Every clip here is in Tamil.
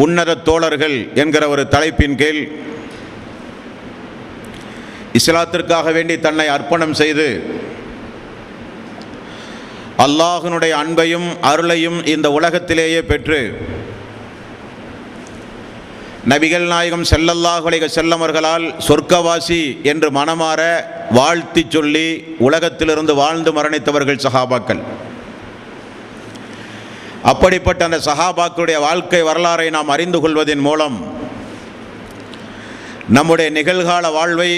உன்னத தோழர்கள் என்கிற ஒரு தலைப்பின் கீழ் இஸ்லாத்திற்காக வேண்டி தன்னை அர்ப்பணம் செய்து அல்லாஹ்வினுடைய அன்பையும் அருளையும் இந்த உலகத்திலேயே பெற்று நபிகள் நாயகம் ஸல்லல்லாஹு அலைஹி வஸல்லம் அவர்களால் சொர்க்கவாசி என்று மனமாற வாழ்த்தி சொல்லி உலகத்திலிருந்து வாழ்ந்து மரணித்தவர்கள் சஹாபாக்கள். அப்படிப்பட்ட அந்த சஹாபாக்களுடைய வாழ்க்கை வரலாறை நாம் அறிந்து கொள்வதன் மூலம் நம்முடைய நிகழ்கால வாழ்வை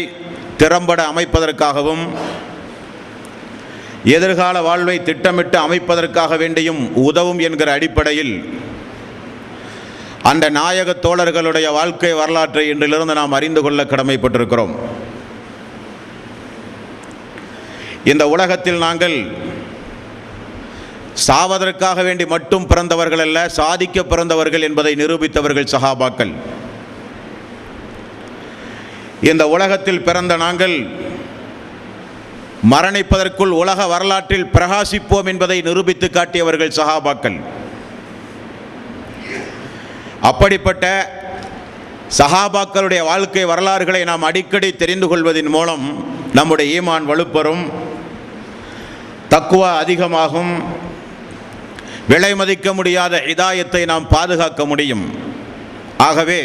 திறம்பட அமைப்பதற்காகவும் எதிர்கால வாழ்வை திட்டமிட்டு அமைப்பதற்காக வேண்டியும் உதவும் என்கிற அடிப்படையில் அந்த நாயக தோழர்களுடைய வாழ்க்கை வரலாற்றை இன்றிலிருந்து நாம் அறிந்து கொள்ள கடமைப்பட்டிருக்கிறோம். இந்த உலகத்தில் நாங்கள் சாவதற்காக வேண்டி மட்டும் பிறந்தவர்கள் அல்ல, சாதிக்க பிறந்தவர்கள் என்பதை நிரூபித்தவர்கள் சஹாபாக்கள். இந்த உலகத்தில் பிறந்த நாங்கள் மரணிப்பதற்குள் உலக வரலாற்றில் பிரகாசிப்போம் என்பதை நிரூபித்து காட்டியவர்கள் சஹாபாக்கள். அப்படிப்பட்ட சஹாபாக்களுடைய வாழ்க்கை வரலாறுகளை நாம் அடிக்கடி தெரிந்து கொள்வதன் மூலம் நம்முடைய ஈமான் வலுப்பெறும், தக்வா அதிகமாகும், விலை மதிக்க முடியாத ஹிதாயத்தை நாம் பாதுகாக்க முடியும். ஆகவே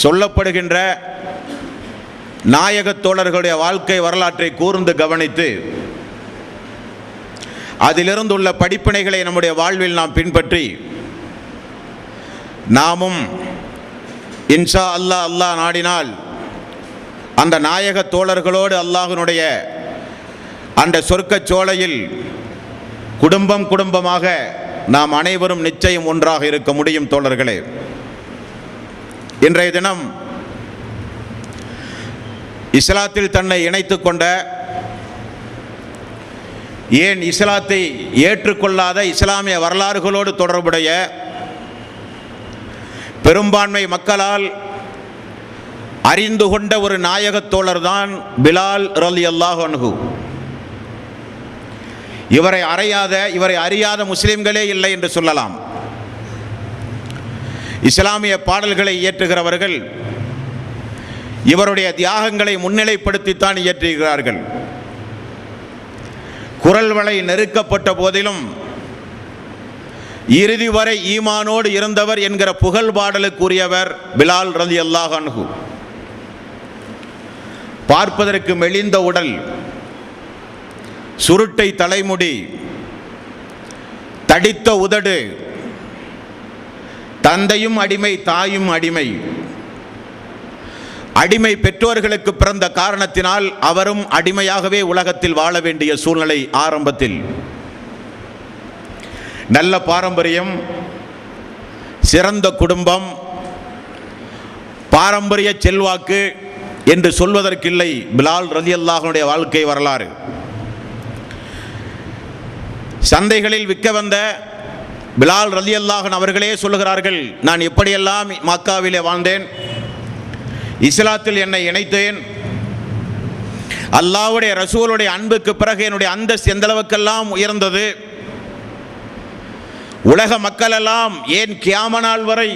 சொல்லப்படுகின்ற நாயக தோழர்களுடைய வாழ்க்கை வரலாற்றை கூர்ந்து கவனித்து அதிலிருந்துள்ள படிப்பினைகளை நம்முடைய வாழ்வில் நாம் பின்பற்றி நாமும் இன்ஷா அல்லாஹ் நாடினால் அந்த நாயக தோழர்களோடு அல்லாஹ்வினுடைய அந்த சொர்க்கச் சோலையில் குடும்பம் குடும்பமாக நாம் அனைவரும் நிச்சயம் ஒன்றாக இருக்க முடியும். தோழர்களே, இன்றைய தினம் இஸ்லாத்தில் தன்னை இணைத்து கொண்ட, ஏன் இஸ்லாத்தை ஏற்றுக்கொள்ளாத இஸ்லாமிய வரலாறுகளோடு தொடர்புடைய பெரும்பான்மை மக்களால் அறிந்து கொண்ட ஒரு நாயக தோழர் தான் பிலால் ரலியல்லாஹு அன்ஹு. இவரை அறியாத முஸ்லிம்களே இல்லை என்று சொல்லலாம். இஸ்லாமிய பாடல்களை இயற்றுகிறவர்கள் இவருடைய தியாகங்களை முன்னிலைப்படுத்தித்தான் இயற்றுகிறார்கள். குரல் வளை நெருக்கப்பட்ட போதிலும் இறுதி வரை ஈமானோடு இருந்தவர் என்கிற புகழ் பாடலுக்குரியவர் பிலால் ரலியல்லாஹு அன்ஹு. பார்ப்பதற்கு மெலிந்த உடல், சுருட்டை தலைமுடி, தடித்த உதடு, தந்தையும் அடிமை தாயும் அடிமை, அடிமை பெற்றோர்களுக்கு பிறந்த காரணத்தினால் அவரும் அடிமையாகவே உலகத்தில் வாழ வேண்டிய சூழ்நிலை ஆரம்பத்தில். நல்ல பாரம்பரியம், சிறந்த குடும்பம், பாரம்பரிய செல்வாக்கு என்று சொல்வதற்கில்லை பிலால் ரலியல்லாஹுடைய வாழ்க்கை வரலாறு. சந்தைகளில் விற்க வந்த பிலால் ரலியல்லாஹு அவர்களே சொல்லுகிறார்கள், நான் எப்படியெல்லாம் மக்காவிலே வாழ்ந்தேன், இஸ்லாத்தில் என்னை இணைத்தேன், அல்லாஹ்வுடைய ரசூலுடைய அன்புக்கு பிறகு என்னுடைய அந்தஸ்து எந்த அளவுக்கெல்லாம் உயர்ந்தது, உலக மக்களெல்லாம் ஏன் கியாம நாள் வரை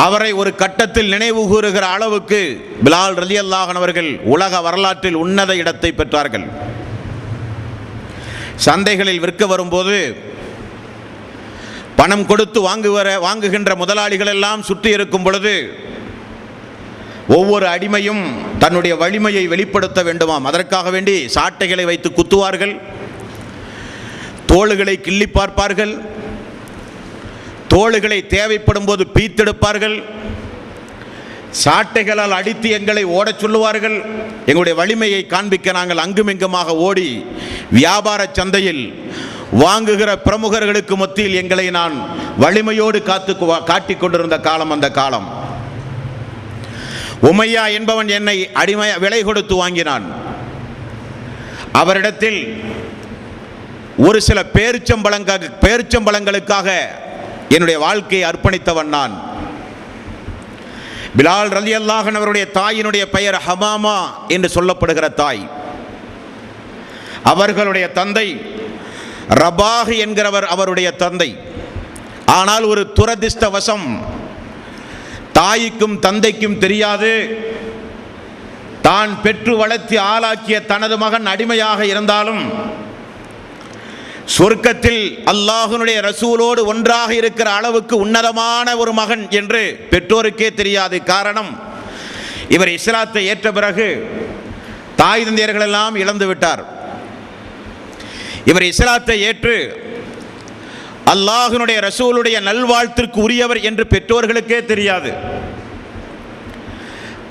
அவரை ஒரு கட்டத்தில் நினைவு கூறுகிற அளவுக்கு பிலால் ரலியல்லாஹு அவர்கள் உலக வரலாற்றில் உன்னத இடத்தை பெற்றார்கள். சந்தைகளில் விற்க வரும்போது பணம் கொடுத்து வாங்குகின்ற முதலாளிகள் எல்லாம் சுற்றி இருக்கும் பொழுது ஒவ்வொரு அடிமையும் தன்னுடைய வலிமையை வெளிப்படுத்த வேண்டுமாம். அதற்காக வேண்டி சாட்டைகளை வைத்து குத்துவார்கள், தோளுகளை கிள்ளி பார்ப்பார்கள், தோளுகளை தேவைப்படும் போது பீத்தெடுப்பார்கள், சாட்டைகளால் அடித்து எங்களை ஓடச் சொல்லுவார்கள். எங்களுடைய வலிமையை காண்பிக்க நாங்கள் அங்குமிங்குமாக ஓடி வியாபார சந்தையில் வாங்குகிற பிரமுகர்களுக்கு மத்தியில் எங்களை நான் வலிமையோடு காட்டிக் கொண்டிருந்த காலம் அந்த காலம். உமையா என்பவன் என்னை விலை கொடுத்து வாங்கினான். அவரிடத்தில் ஒரு சில பேரிச்சம்பழங்களுக்காக என்னுடைய வாழ்க்கையை அர்ப்பணித்தவன் நான். பிலால் ரலியல்லாஹு அன்ஹு அவருடைய தாயினுடைய பெயர் ஹமாமா என்று சொல்லப்படுகிற தாய். அவர்களுடைய தந்தை ரபாஹ் என்கிறவர் அவருடைய தந்தை. ஆனால் ஒரு துரதிர்ஷ்டவசம், தாய்க்கும் தந்தைக்கும் தெரியாது, தான் பெற்று வளர்த்தி ஆளாக்கிய தனது மகன் அடிமையாக இருந்தாலும் சொர்க்கத்தில் அல்லாஹ்வுடைய ரசூலோடு ஒன்றாக இருக்கிற அளவுக்கு உன்னதமான ஒரு மகன் என்று பெற்றோருக்கே தெரியாது. காரணம், இவர் இஸ்லாத்தை ஏற்ற பிறகு தாய் தந்தையர்கள் எல்லாம் இழந்து விட்டார். இவர் இஸ்லாத்தை ஏற்று அல்லாஹ்வுடைய ரசூலுடைய நல்வாழ்த்திற்கு உரியவர் என்று பெற்றோர்களுக்கே தெரியாது.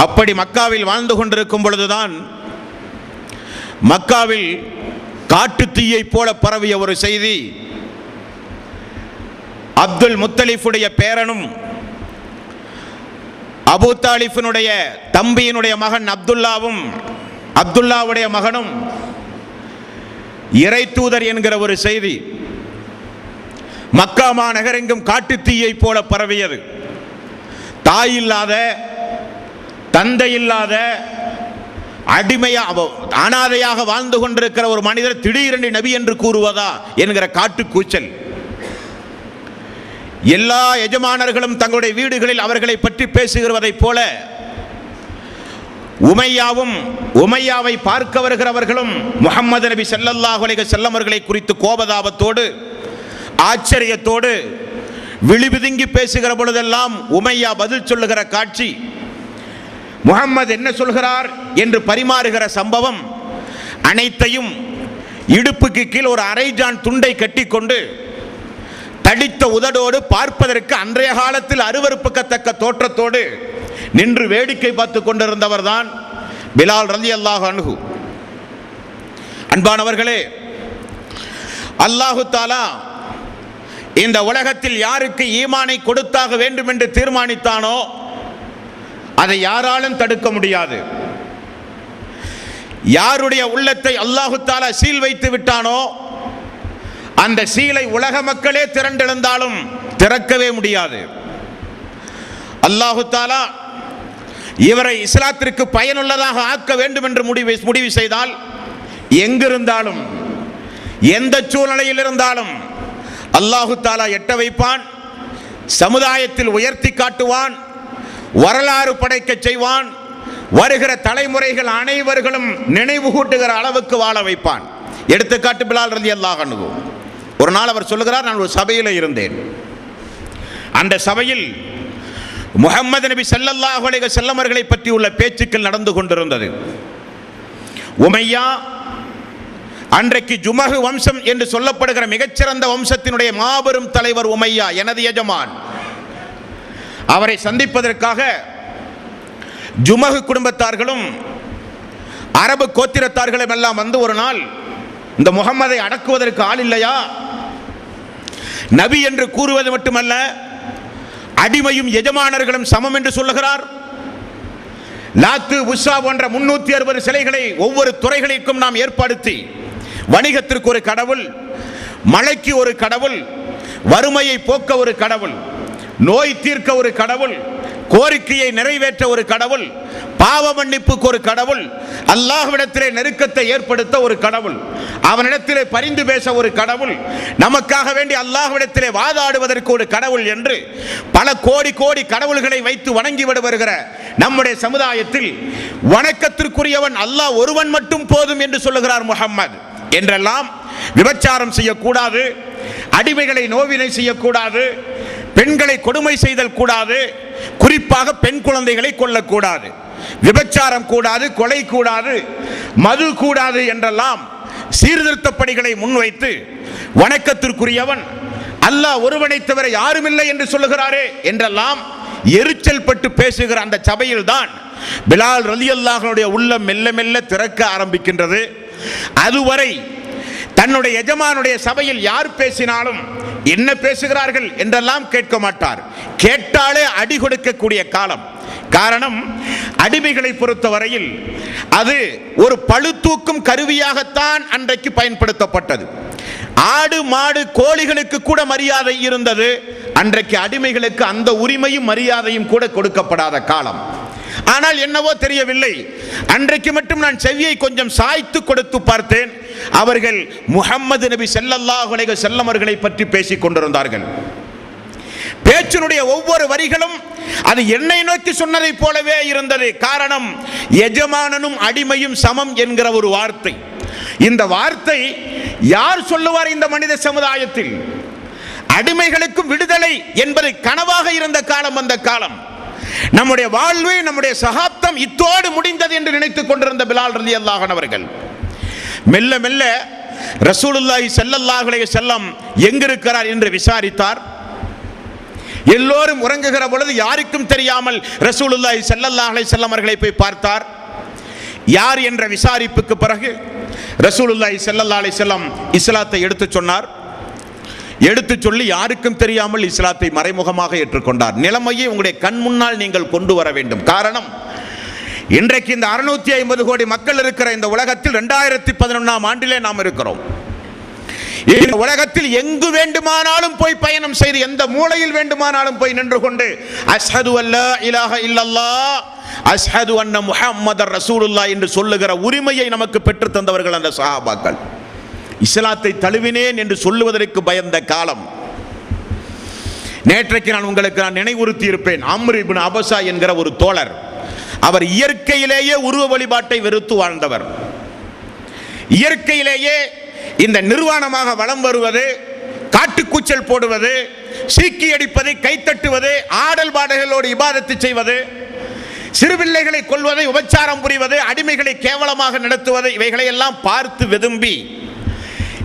அப்படி மக்காவில் வாழ்ந்து கொண்டிருக்கும் பொழுதுதான் மக்காவில் காட்டு தீயை போல பரவிய ஒரு செய்தி, அப்துல் முத்தலிஃபுடைய பேரனும் அபூ தாலிஃபினுடைய தம்பியினுடைய மகன் அப்துல்லாவும் அப்துல்லாவுடைய மகனும் இறை தூதர் என்கிற ஒரு செய்தி மக்கா மாநகரெங்கும் காட்டு தீயை போல பரவியது. தாய் இல்லாத, தந்தை இல்லாத, அடிமையாக அனாதையாக வாழ்ந்து கொண்டிருக்கிற ஒரு மனிதர் திடீரென்று நபி என்று கூறுவதா என்கிற காட்டு கூச்சல். எல்லா எஜமானர்களும் தங்களுடைய வீடுகளில் அவர்களை பற்றி பேசுகிறதைப் போல உமையாவை பார்க்க வருகிறவர்களும் முஹம்மது நபி ஸல்லல்லாஹு அலைஹி வஸல்லம் அவர்களை குறித்து கோபதாபத்தோடு ஆச்சரியத்தோடு விழிபிதுங்கி பேசுகிற பொழுதெல்லாம் உமையா பதில் சொல்லுகிற காட்சி, முஹம்மது என்ன சொல்கிறார் என்று பரிமாறுகிற சம்பவம் அனைத்தையும் இடுப்புக்கு கீழ் ஒரு அரைஜான் துண்டை கட்டிக்கொண்டு தடித்த உதடோடு பார்ப்பதற்கு அன்றைய காலத்தில் அருவருப்புக்கத்தக்க தோற்றத்தோடு நின்று வேடிக்கை பார்த்து கொண்டிருந்தவர் தான் பிலால் ரலியல்லாஹு அன்ஹு. அன்பானவர்களே, அல்லாஹு தஆலா இந்த உலகத்தில் யாருக்கு ஈமானை கொடுத்தாக வேண்டும் என்று தீர்மானித்தானோ அதை யாராலும் தடுக்க முடியாது. யாருடைய உள்ளத்தை அல்லாஹு தஆலா சீல் வைத்து விட்டானோ அந்த சீலை உலக மக்களே திரண்டெழுந்தாலும் திறக்கவே முடியாது. அல்லாஹு தஆலா இவரை இஸ்லாத்திற்கு பயனுள்ளதாக ஆக்க வேண்டும் என்று முடிவு செய்தால் எங்கிருந்தாலும் எந்த சூழ்நிலையில் இருந்தாலும் அல்லாஹு தஆலா எட்ட வைப்பான், சமுதாயத்தில் உயர்த்தி காட்டுவான், வரலாறு படைக்க செய்வான், வருகிற தலைமுறைகள் அனைவர்களும் நினைவு கூட்டுகிற அளவுக்கு வாழ வைப்பான். எடுத்துக்காட்டு பிலால் ரலியல்லாஹு அன்ஹு. ஒரு நாள் அவர் சொல்லுகிறார், நான் ஒரு சபையில் இருந்தேன். அந்த சபையில் முஹம்மது நபி ஸல்லல்லாஹு அலைஹி வஸல்லம் அவர்களை பற்றி உள்ள பேச்சுக்கள் நடந்து கொண்டிருந்தது. உமையா அன்றைக்கு ஜுமஹு வம்சம் என்று சொல்லப்படுகிற மிகச்சிறந்த வம்சத்தினுடைய மாபெரும் தலைவர் உமையா, எனது எஜமான். அவரை சந்திப்பதற்காக ஜுமஹு குடும்பத்தார்களும் அரபு கோத்திரத்தார்களும் எல்லாம் வந்து ஒரு நாள் இந்த முஹம்மதை அடக்குவதற்கு ஆள் இல்லையா, நபி என்று கூறுவது மட்டுமல்ல அடிமையும் எஜமானர்களும் சமம் என்று சொல்லுகிறார். லாத்து உஸ்ஸா போன்ற 360 சிலைகளை ஒவ்வொரு துறைகளுக்கும் நாம் ஏற்படுத்தி, வணிகத்திற்கு ஒரு கடவுள், மழைக்கு ஒரு கடவுள், வறுமையை போக்க ஒரு கடவுள், நோய் தீர்க்க ஒரு கடவுள், கோரிக்கையை நிறைவேற்ற ஒரு கடவுள், பாவ மன்னிப்புக்கு ஒரு கடவுள், அல்லாஹ்விடத்திலே நெருக்கத்தை ஏற்படுத்த ஒரு கடவுள், அவனிடத்திலே பரிந்து பேச ஒரு கடவுள், நமக்காக வேண்டி அல்லாஹ்விடத்திலே வாதாடுவதற்கு ஒரு கடவுள் என்று பல கோடி கோடி கடவுள்களை வைத்து வணங்கி வருகிற நம்முடைய சமுதாயத்தில் வணக்கத்திற்குரியவன் அல்லாஹ் ஒருவன் மட்டும் போதும் என்று சொல்லுகிறார் முஹம்மது. என்றெல்லாம் விபச்சாரம் செய்யக்கூடாது, அடிமைகளை நோவினை செய்யக்கூடாது, பெண்களை கொடுமை செய்தல் கூடாது, குறிப்பாக பெண் குழந்தைகளை கொல்லக்கூடாது, விபச்சாரம் கூடாது, கொலை கூடாது, மது கூடாது என்றெல்லாம் சீர்திருத்த பணிகளை முன்வைத்து வணக்கத்திற்குரியவன் அல்லாஹ் ஒருவனை தவிர யாருமில்லை என்று சொல்லுகிறாரே என்றெல்லாம் எரிச்சல் பட்டு பேசுகிற அந்த சபையில் தான் பிலால் ரலியல்லாஹு அன்ஹுடைய உள்ளம் மெல்ல மெல்ல திறக்க ஆரம்பிக்கின்றது. அதுவரை தன்னுடைய எஜமானுடைய சபையில் யார் பேசினாலும் என்ன பேசுகிறார்கள் என்றெல்லாம் கேட்க மாட்டார். கேட்டாலே அடி கொடுக்கக்கூடிய காலம். காரணம், அடிமைகளை பொறுத்தவரையில் அது ஒரு பழுதூக்கும் கருவியாகத்தான் அன்றைக்கு பயன்படுத்தப்பட்டது. ஆடு மாடு கோழிகளுக்கு கூட மரியாதை இருந்தது. அன்றைக்கு அடிமைகளுக்கு அந்த உரிமையும் மரியாதையும் கூட கொடுக்கப்படாத காலம். ஆனால் என்னவோ தெரியவில்லை, அன்றைக்கு மட்டும் நான் செவியை கொஞ்சம் சாய்த்து கொடுத்து பார்த்தேன். அவர்கள் முஹம்மது நபி ஸல்லல்லாஹு அலைஹி வஸல்லம் அவர்களை பற்றி பேசிக் கொண்டிருந்தார்கள். பேச்சினுடைய ஒவ்வொரு வரிகளும் அது என்னை நோக்கி சொன்னதை போலவே இருந்தது. காரணம், எஜமானனும் அடிமையும் சமம் என்கிற ஒரு வார்த்தை. இந்த வார்த்தை யார் சொல்லுவார் இந்த மனித சமுதாயத்தில்? அடிமைகளுக்கும் விடுதலை என்பது கனவாக இருந்த காலம் அந்த காலம். நம்முடைய வாழ்வு, நம்முடைய சகாப்தம் இத்தோடு முடிந்தது என்று நினைத்துக் கொண்டிருந்த பிலால் ரலியல்லாஹு அன்ஹு அவர்கள் மெல்ல மெல்ல ரசூலுல்லாஹி ஸல்லல்லாஹு அலைஹி வஸல்லம் எங்கிருக்கிறார் என்று விசாரித்தார். எல்லோரும் உறங்குகிற பொழுது யாருக்கும் தெரியாமல் ரசூலுல்லாஹி ஸல்லல்லாஹு அலைஹி வஸல்லம் அவர்களை போய் பார்த்தார். யார் என்ற விசாரிப்புக்கு பிறகு ரசூலுல்லாஹி ஸல்லல்லாஹு அலைஹி வஸல்லம் இஸ்லாத்தை எடுத்துச் சொன்னார். எடுத்து சொல்லி யாருக்கும் தெரியாமல் இஸ்லாத்தை மறைமுகமாக ஏற்றுக்கொண்டார். நிலைமையை உங்களுடைய கண் முன்னால் நீங்கள் கொண்டு வர வேண்டும். காரணம், இன்றைக்கு இந்த 650 கோடி மக்கள் இருக்கிற இந்த உலகத்தில் 2011ஆம் ஆண்டிலே நாம் இருக்கிறோம். இந்த உலகத்தில் எங்கு வேண்டுமானாலும் போய் பயணம் செய்து எந்த மூலையில் வேண்டுமானாலும் போய் நின்று கொண்டு அஷ்ஹது அல்லா இலாஹ இல்லல்லாஹ் அஷ்ஹது அன்ன முஹம்மதர் ரசூலுல்லாஹ் என்று சொல்லுகிற உரிமையை நமக்கு பெற்று தந்தவர்கள் அந்த சஹாபாக்கள். இஸ்லாத்தை தழுவினேன் என்று சொல்லுவதற்கு பயந்த காலம். நேற்றைக்கு நான் உங்களுக்கு நினைவுறுத்தி இருப்பேன். அம்ர் இப்னு அபஸா என்கிற ஒரு தோழர், அவர் இயற்கையிலேயே உருவ வழிபாட்டை வெறுத்து வாழ்ந்தவர். இயற்கையிலேயே இந்த நிர்வாணமாக வலம் வருவது, காட்டுக்கூச்சல் போடுவது, சீக்கி அடிப்பது, கைத்தட்டுவது, ஆடல் பாடல்களோடு இபாதத்து செய்வது, சிறுபிள்ளைகளை கொல்வது, உபச்சாரம் புரிவது, அடிமைகளை கேவலமாக நடத்துவது, இவைகளை எல்லாம் பார்த்து வெதும்பி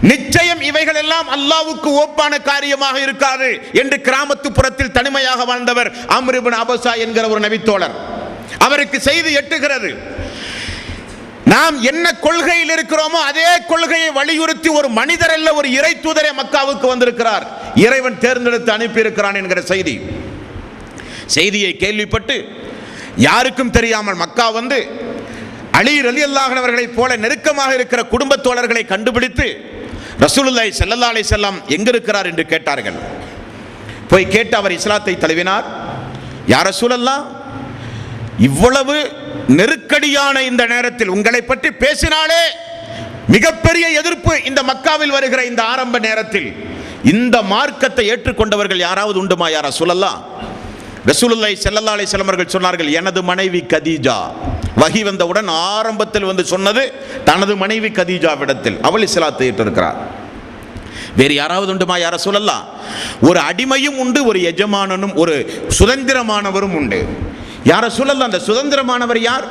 நிச்சயம் இவைகள் எல்லாம் அல்லாஹ்வுக்கு ஒப்பான காரியமாக இருக்காது என்று கிராமத்து புறத்தில் தனிமையாக வாழ்ந்தவர் அம்ர் இப்னு அபஸா என்கிற ஒரு நபித்தோழர். அவருக்கு செய்தி எட்டுகிறது. நாம் என்ன கொள்கையில் இருக்கிறோமோ அதே கொள்கையை வலியுறுத்தி ஒரு மனிதர் அல்ல, ஒரு இறை தூதரே மக்காவுக்கு வந்திருக்கிறார். இறைவன் தேர்ந்தெடுத்து அனுப்பியிருக்கிறான் என்கிற செய்தியை கேள்விப்பட்டு யாருக்கும் தெரியாமல் மக்கா வந்து அலி ரலியல்லாஹு அன்ஹு அவர்களைப் போல நெருக்கமாக இருக்கிற குடும்பத் தோழர்களை கண்டுபிடித்து ரசூலுல்லாஹி ஸல்லல்லாஹு அலைஹி வஸல்லம் எங்க இருக்கிறார் என்று கேட்டார்கள். போய் கேட்டு அவர் இஸ்லாத்தை தழுவினார். யா ரசூலல்லாஹ், இவ்வளவு நெருக்கடியான இந்த நேரத்தில் உங்களை பற்றி பேசினாலே மிகப்பெரிய எதிர்ப்பு இந்த மக்காவில் வருகிற இந்த ஆரம்ப நேரத்தில் இந்த மார்க்கத்தை ஏற்றுக்கொண்டவர்கள் யாராவது உண்டுமா யா ரசூலல்லாஹ்? ரசூலுல்லாஹி ஸல்லல்லாஹு அலைஹி வஸல்லம் அவர்கள் சொன்னார்கள், எனது மனைவி கதீஜா. வஹி வந்தவுடன் ஆரம்பத்தில் வந்து சொன்னது தனது மனைவி கதீஜாவிடத்தில், அவள் இஸ்லாத்தை ஏற்றிருக்கிறார். வேறு யாராவது உண்டுமா யா ரசூலல்லாஹ்? ஒரு அடிமையும் உண்டு, ஒரு எஜமானனும், ஒரு சுதந்திரமானவரும் உண்டு. யா ரசூலல்லாஹ், அந்த சுதந்திரமானவர் யார்?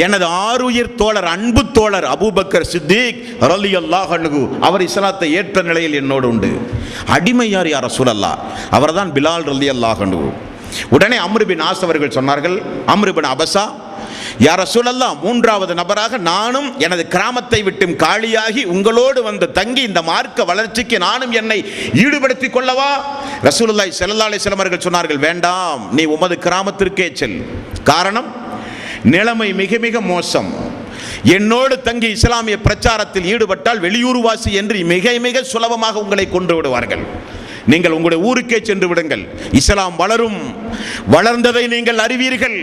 எனது ஆருயிர் தோழர், அன்பு தோழர் அபூபக்கர் சித்திக் ரலியல்லாஹு அன்ஹு, அவர் இஸ்லாத்தை ஏற்ற நிலையில் என்னோடு உண்டு. அடிமை யார் யா ரசூலல்லாஹ்? அவர்தான் பிலால் ரலியல்லாஹு அன்ஹு. உடனே அம்ர் பின் ஆஸ் அவர்கள் சொன்னார்கள், அம்ர் பின் அபஸா, யா ரசூலல்லாஹ், மூன்றாவது நபராக நானும் எனது கிராமத்தை விட்டு காலியாகி உங்களோடு வந்து தங்கி இந்த மார்க்க வளர்ச்சிக்கு நானும் என்னை ஈடுபடுத்திக் கொள்ளவா? ரசூலுல்லாஹி ஸல்லல்லாஹு அலைஹி வஸல்லம் அவர்கள் சொன்னார்கள், வேண்டாம், நீ உமது கிராமத்திற்கே செல். காரணம், நிலைமை மிக மிக மோசம். என்னோடு தங்கி இஸ்லாமிய பிரச்சாரத்தில் ஈடுபட்டால் வெளியூர்வாசி என்று மிக மிக சுலபமாக உங்களை கொன்று விடுவார்கள். நீங்கள் உங்களுடைய ஊருக்கே சென்று விடுங்கள், இஸ்லாம் வளரும், வளர்ந்ததை நீங்கள் அறிவீர்கள்,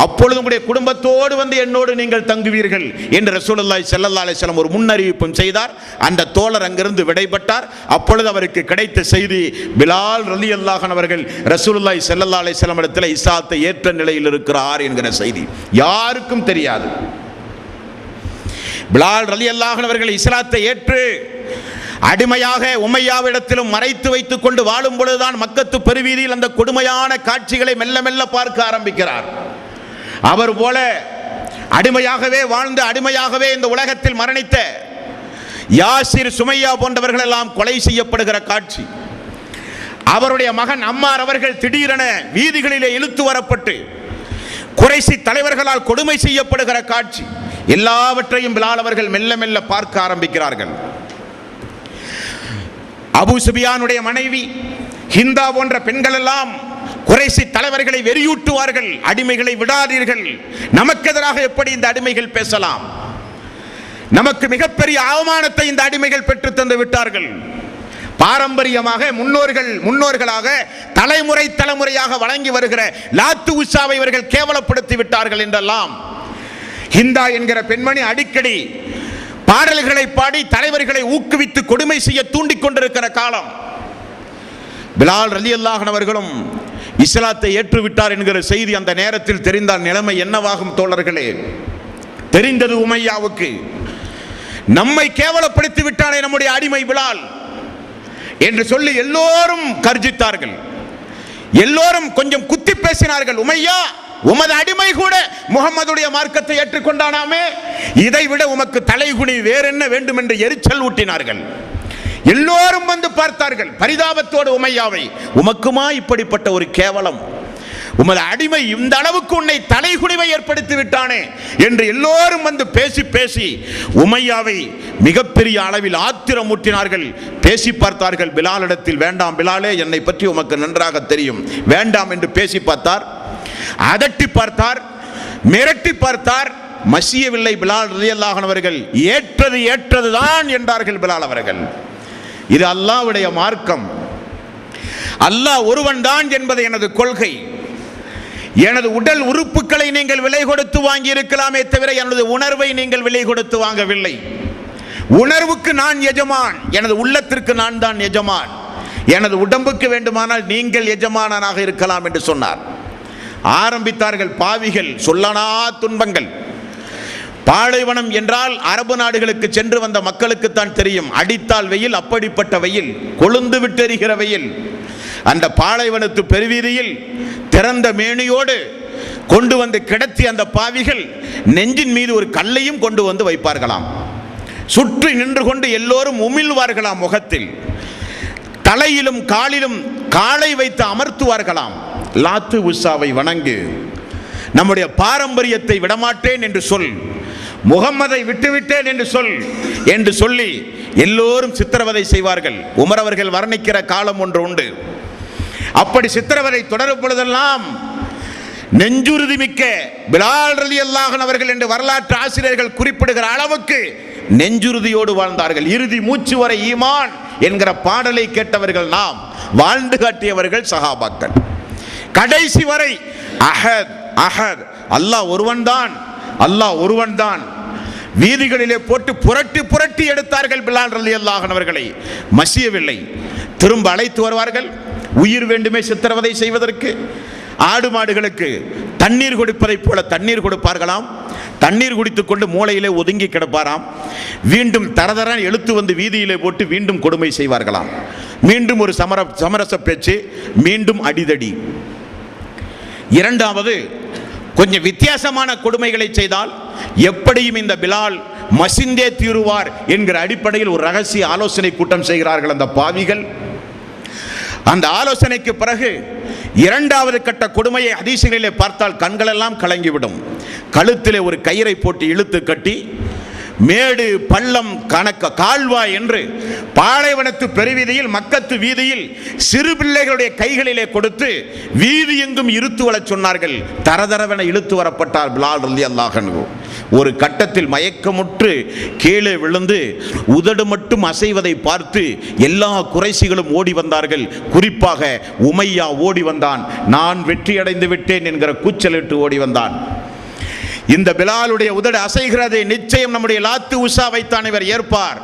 அப்பொழுது உங்களுடைய குடும்பத்தோடு வந்து என்னோடு நீங்கள் தங்குவீர்கள் என்று ரசூலுல்லாஹி ஸல்லல்லாஹு அலைஹி வஸல்லம் ஒரு முன்னறிவிப்பும் செய்தார். அந்த தோழர் அங்கிருந்து விடைபட்டார். அப்பொழுது அவருக்கு கிடைத்த செய்தி, பிலால் ரலியல்லாஹு அன்ஹு அவர்கள் ரசூலுல்லாஹி ஸல்லல்லாஹு அலைஹி வஸல்லம் இடத்தில் இஸ்லாத்தை ஏற்ற நிலையில் இருக்கிறார் என்கிற செய்தி யாருக்கும் தெரியாது. பிலால் ரலியல்லாஹு அன்ஹு அவர்கள் இஸ்லாத்தை ஏற்று அடிமையாக உமையாவிடத்திலும் மறைத்து வைத்துக் கொண்டு வாழும் பொழுதுதான் மக்கத்து பெருவீதியில் அந்த கொடுமையான காட்சிகளை மெல்ல மெல்ல பார்க்க ஆரம்பிக்கிறார். அவர் போல அடிமையாகவே வாழ்ந்து அடிமையாகவே இந்த உலகத்தில் மரணித்த யாசிர், சுமையா போன்றவர்கள் எல்லாம் கொலை செய்யப்படுகிற காட்சி, அவருடைய மகன் அம்மார் அவர்கள் திடீரென வீதிகளிலே இழுத்து வரப்பட்டு குறைசி தலைவர்களால் கொடுமை செய்யப்படுகிற காட்சி, எல்லாவற்றையும் பிலால் அவர்கள் மெல்ல மெல்ல பார்க்க ஆரம்பிக்கிறார்கள். அபூ சுபியானுடைய மனைவி ஹிந்தா போன்ற பெண்கள் எல்லாம் குறைசி தலைவர்களை வெறியூட்டுவார்கள், அடிமைகளை விடாதீர்கள், நமக்கு எதிராக எப்படி இந்த அடிமைகள் பேசலாம், நமக்கு மிகப்பெரிய அவமானத்தை இந்த அடிமைகள் பெற்று தந்து விட்டார்கள். பாரம்பரியமாக முன்னோர்களாக தலைமுறையாக வழங்கி வருகிற லாத்து உஸாவை இவர்கள் கேவலப்படுத்தி விட்டார்கள் என்றெல்லாம் ஹிந்தா என்கிற பெண்மணி அடிக்கடி பாடல்களை பாடி தலைவர்களை ஊக்குவித்து கொடுமை செய்ய தூண்டிக் கொண்டிருக்கிற காலம். பிலால் ரலியல்லாஹு அன்ஹு அவர்களும் இஸ்லாத்தை ஏற்றுவிட்டார் என்கிற செய்தி அந்த நேரத்தில் தெரிந்தால் நிலைமை என்னவாகும் தோழர்களே? தெரிந்தது உமையாவுக்கு. நம்மை கேவலப்படுத்தி விட்டானே நம்முடைய அடிமை பிலால் என்று சொல்லி எல்லோரும் கர்ஜித்தார்கள். எல்லோரும் கொஞ்சம் குத்தி பேசினார்கள். உமையா, உமது அடிமை கூட முகம்மதுடைய மார்க்கத்தை ஏற்றுக்கொண்டானாமே, இதைவிட உமக்கு தலைகுனி வேறென்ன வேண்டும் என்று எரிச்சல் ஊட்டினார்கள். எல்லோரும் வந்து பார்த்தார்கள் பரிதாபத்தோடு உமையாவை. உமக்குமா இப்படிப்பட்ட ஒரு கேவலம்? உமது அடிமை இந்த அளவுக்கு உன்னை தலைகுனிவை ஏற்படுத்தி விட்டானே என்று எல்லோரும் வந்து பேசி பேசி உமையாவை மிகப்பெரிய அளவில் ஆத்திரமூட்டினார்கள். பேசி பார்த்தார்கள் பிலாலிடத்தில். வேண்டாம் பிலாலே, என்னை பற்றி உமக்கு நன்றாக தெரியும், வேண்டாம் என்று பேசி பார்த்தார். அதட்டி பார்த்தார், மிரட்டி பார்த்தார். மசியவில்லை பிலால் ரலியல்லாஹு அன்ஹு அவர்கள். ஏற்றதுதான் என்றார்கள் பிலால் அவர்கள். இது அல்லாஹ்வுடைய மார்க்கம், அல்லாஹ் ஒருவன் தான் என்பது எனது கொள்கை. எனது உடல் உறுப்புகளை நீங்கள் விலை கொடுத்து வாங்கி இருக்கலாமே தவிர எனது உணர்வை நீங்கள் விலை கொடுத்து வாங்கவில்லை. உணர்வுக்கு நான் எஜமான், எனது உள்ளத்திற்கு நான் தான் எஜமான். எனது உடம்புக்கு வேண்டுமானால் நீங்கள் எஜமானனாக இருக்கலாம் என்று சொன்னார். ஆரம்பித்தார்கள் பாவிகள் சொல்லனா துன்பங்கள். பாலைவனம் என்றால் அரபு நாடுகளுக்கு சென்று வந்த மக்களுக்கு தான் தெரியும். அடித்தால் வெயில், அப்படிப்பட்ட வெயில், கொழுந்து விட்டெறிகிற வெயில். அந்த பாலைவனத்து பெருவீதியில் திறந்த மேனியோடு கொண்டு வந்து கிடத்தி அந்த பாவிகள் நெஞ்சின் மீது ஒரு கல்லையும் கொண்டு வந்து வைப்பார்களாம். சுற்றி நின்று கொண்டு எல்லோரும் உமிழ்வார்களாம். முகத்தில் தலையிலும் காலிலும் காலை வைத்து அமர்த்துவார்களாம். லாத்து உஸ்ஸாவை வணங்கு, நம்முடைய பாரம்பரியத்தை விடமாட்டேன் என்று சொல், முகம்மதை விட்டுவிட்டேன் என்று சொல் என்று சொல்லி எல்லோரும் சித்திரவதை செய்வார்கள். உமர் அவர்கள் வர்ணிக்கிற காலம் ஒன்று உண்டு. அப்படி சித்திரவதை தொடரும் பொழுதெல்லாம் நெஞ்சுறுதி மிக்க பிலால் ரலியல்லாஹு அன்ஹு அவர்கள் என்று வரலாற்று ஆசிரியர்கள் குறிப்பிடுகிற அளவுக்கு நெஞ்சுறுதியோடு வாழ்ந்தார்கள். இறுதி மூச்சு வரை ஈமான் என்கிற பாடலை கேட்டவர்கள் நாம், வாழ்ந்து காட்டியவர்கள் சஹாபாக்கள். கடைசி வரை அஹத் அஹத், அல்லாஹ் ஒருவன் தான், அல்லாஹ் ஒருவன் தான். வீதிகளிலே போட்டு புரட்டி புரட்டி எடுத்தார்கள் பிலால் ரலியல்லாஹு அன்ஹு அவர்களை. மசியவில்லை. திரும்ப அழைத்து வருவார்கள். உயிர் வேண்டுமே சித்திரவதை செய்வதற்கு. ஆடு மாடுகளுக்கு தண்ணீர் கொடுப்பதைப் போல தண்ணீர் கொடுப்பார்களாம். தண்ணீர் குடித்துக் கொண்டு மூளையிலே ஒதுங்கி கிடப்பாராம். மீண்டும் தரதரன் எழுத்து வந்து வீதியிலே போட்டு மீண்டும் கொடுமை செய்வார்களாம். மீண்டும் ஒரு சமரச பேச்சு, மீண்டும் அடிதடி. இரண்டாவது கொஞ்சம் வித்தியாசமான கொடுமைகளை செய்தால் எப்படியும் இந்த பிலால் மசிந்தே தீருவார் என்கிற அடிப்படையில் ஒரு ரகசிய ஆலோசனை கூட்டம் செய்கிறார்கள் அந்த பாவிகள். அந்த ஆலோசனைக்கு பிறகு இரண்டாவது கட்ட கொடுமையை ஹதீஸுகளிலே பார்த்தால் கண்களெல்லாம் கலங்கிவிடும். கழுத்திலே ஒரு கயிறை போட்டு இழுத்து கட்டி மேடு பள்ளம் கணக்க கால்வாய் என்று பாலைவனத்து பெருவீதியில் மக்கத்து வீதியில் சிறு பிள்ளைகளுடைய கைகளிலே கொடுத்து வீதி எங்கும் இழுத்து வரச் சொன்னார்கள். தரதரவென இழுத்து வரப்பட்டார் பிலால் ரலியல்லாஹு அன்ஹு. ஒரு கட்டத்தில் மயக்கமுற்று கீழே விழுந்து உதடு மட்டும் அசைவதை பார்த்து எல்லா குறைசிகளும் ஓடி வந்தார்கள். குறிப்பாக உமையா ஓடி வந்தான். நான் வெற்றியடைந்து விட்டேன் என்கிற கூச்சலிட்டு ஓடி வந்தான். இந்த பிலாலுடைய உதடு அசைகிறது, நிச்சயம் நம்முடைய லாத்து உஸ்ஸாவைத்தான் இவர் ஏற்பார்,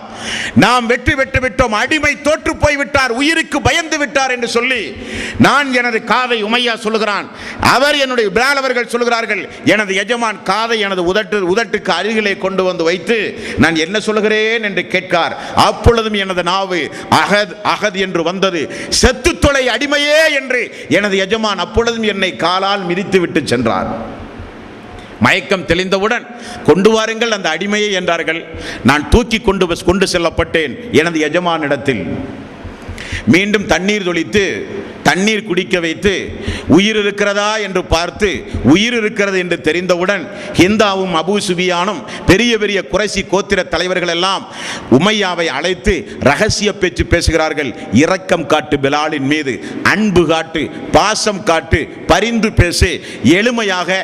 நாம் வெற்றி பெற்று விட்டோம், அடிமை தோற்று போய்விட்டார், உயிருக்கு பயந்து விட்டார் என்று சொல்லி நான் எனது காதை, உமையா சொல்லுகிறான், அவர் என்னுடைய பிலால் அவர்கள் சொல்லுகிறார்கள், எனது எஜமான் காதை எனது உதட்டுக்கு அருகிலே கொண்டு வந்து வைத்து நான் என்ன சொல்லுகிறேன் என்று கேட்கார். அப்பொழுதும் எனது நாவு அகத் அகத் என்று வந்தது. செத்து தொலை அடிமையே என்று எனது எஜமான் அப்பொழுதும் என்னை காலால் மிதித்து விட்டு சென்றார். மயக்கம் தெளிந்தவுடன் கொண்டு வாருங்கள் அந்த அடிமையை என்றார்கள். நான் தூக்கி கொண்டு செல்லப்பட்டேன் எனது எஜமானிடத்தில். மீண்டும் தண்ணீர் தொளித்து தண்ணீர் குடிக்க வைத்து உயிர் இருக்கிறதா என்று பார்த்து உயிர் இருக்கிறது என்று தெரிந்தவுடன் ஹிந்தாவும் அபூ சுஃபியானும் பெரிய பெரிய குறைசி கோத்திர தலைவர்கள் எல்லாம் உமையாவை அழைத்து ரகசிய பேச்சு பேசுகிறார்கள். இரக்கம் காட்டு பிலாலின் மீது, அன்பு காட்டு, பாசம் காட்டு, பரிந்து பேசு, எளிமையாக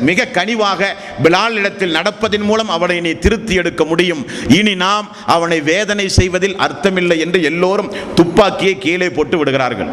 மிக கனிவாக பிலால் இடத்தில் நடப்பதன் மூலம் அவனை நீ திருத்தி எடுக்க முடியும். இனி நாம் அவனை வேதனை செய்வதில் அர்த்தமில்லை என்று எல்லோரும் துப்பாக்கியை கீழே போட்டு விடுகிறார்கள்.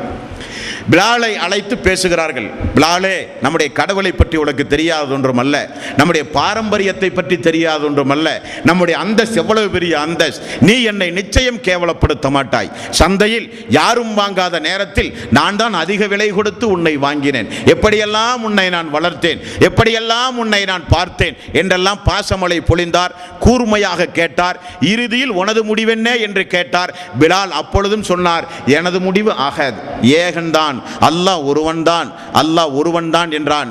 பிலாலை அழைத்து பேசுகிறார்கள். பிலாலே, நம்முடைய கடவுளை பற்றி உனக்கு தெரியாத ஒன்றும் அல்ல, நம்முடைய பாரம்பரியத்தை பற்றி தெரியாத ஒன்றும் அல்ல, நம்முடைய அந்தஸ்து எவ்வளவு பெரிய அந்தஸ்து, நீ என்னை நிச்சயம் கேவலப்படுத்த மாட்டாய். சந்தையில் யாரும் வாங்காத நேரத்தில் நான் தான் அதிக விலை கொடுத்து உன்னை வாங்கினேன், எப்படியெல்லாம் உன்னை நான் வளர்த்தேன், எப்படியெல்லாம் உன்னை நான் பார்த்தேன் என்றெல்லாம் பாசமலை பொழிந்தார். கூர்மையாக கேட்டார். இறுதியில் உனது முடிவென்ன என்று கேட்டார். பிலால் அப்பொழுதும் சொன்னார், எனது முடிவு அஹத், ஏகன்தான், அல்லாஹ் ஒருவன்தான், அல்லாஹ் ஒருவன்தான் என்றான்.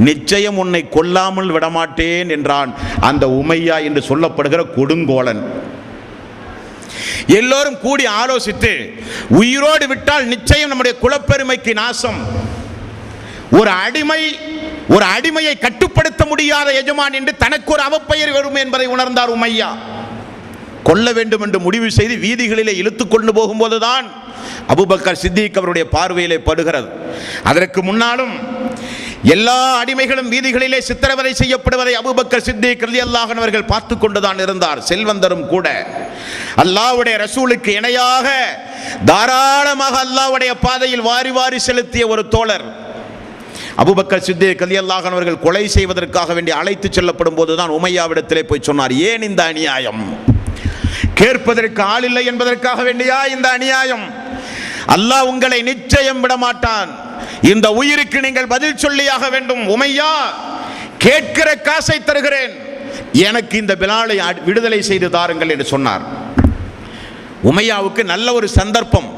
நிச்சயம் உன்னை கொல்லாமல் விடமாட்டேன் என்றான் அந்த உமையா என்று சொல்லப்படுகிற கொடுங்கோலன். எல்லோரும் கூடி ஆலோசித்து, உயிரோடு விட்டால் நிச்சயம் நம்முடைய குலப்பெருமைக்கு நாசம், ஒரு அடிமையை கட்டுப்படுத்த முடியாத எஜமான் என்று தனக்கு ஒரு அவப்பெயர் வரும் என்பதை உணர்ந்தார் உமையா. கொல்ல வேண்டும் என்று முடிவு செய்து வீதிகளிலே இழுத்துக் கொண்டு போகும்போதுதான் அபூபக்கர் சித்திக் அவருடைய பார்வையிலே படுகிறது. அதற்கு முன்னாலும் எல்லா அடிமைகளும் வீதிகளிலே சித்திரவதை செய்யப்படுவதை அபூபக்கர் சித்திக் ரலியல்லாஹு அன்ஹு அவர்கள் பார்த்து கொண்டுதான் இருந்தார். செல்வந்தரும் கூட அல்லாஹ்வுடைய ரசூலுக்கு இணையாக தாராளமாக அல்லாஹ்வுடைய பாதையில் வாரி வாரி செலுத்திய ஒரு தோழர். அபூபக்கர் சித்திக் ரலியல்லாஹு அன்ஹு அவர்கள் கொலை செய்வதற்காக வேண்டி அழைத்து செல்லப்படும் போதுதான் உமையாவிடத்திலே போய் சொன்னார், ஏன் இந்த அநியாயம்? கேட்பதற்கு ஆள் இல்லை என்பதற்காக வேண்டியா இந்த அநியாயம்? அல்லாஹ் உங்களை நிச்சயம் விடமாட்டான், இந்த உயிருக்கு நீங்கள் பதில் சொல்லியாக வேண்டும். உமையா, கேட்கிற காசை தருகிறேன், எனக்கு இந்த பிலாலை விடுதலை செய்து தாருங்கள் என்று சொன்னார். உமையாவுக்கு நல்ல ஒரு சந்தர்ப்பம்,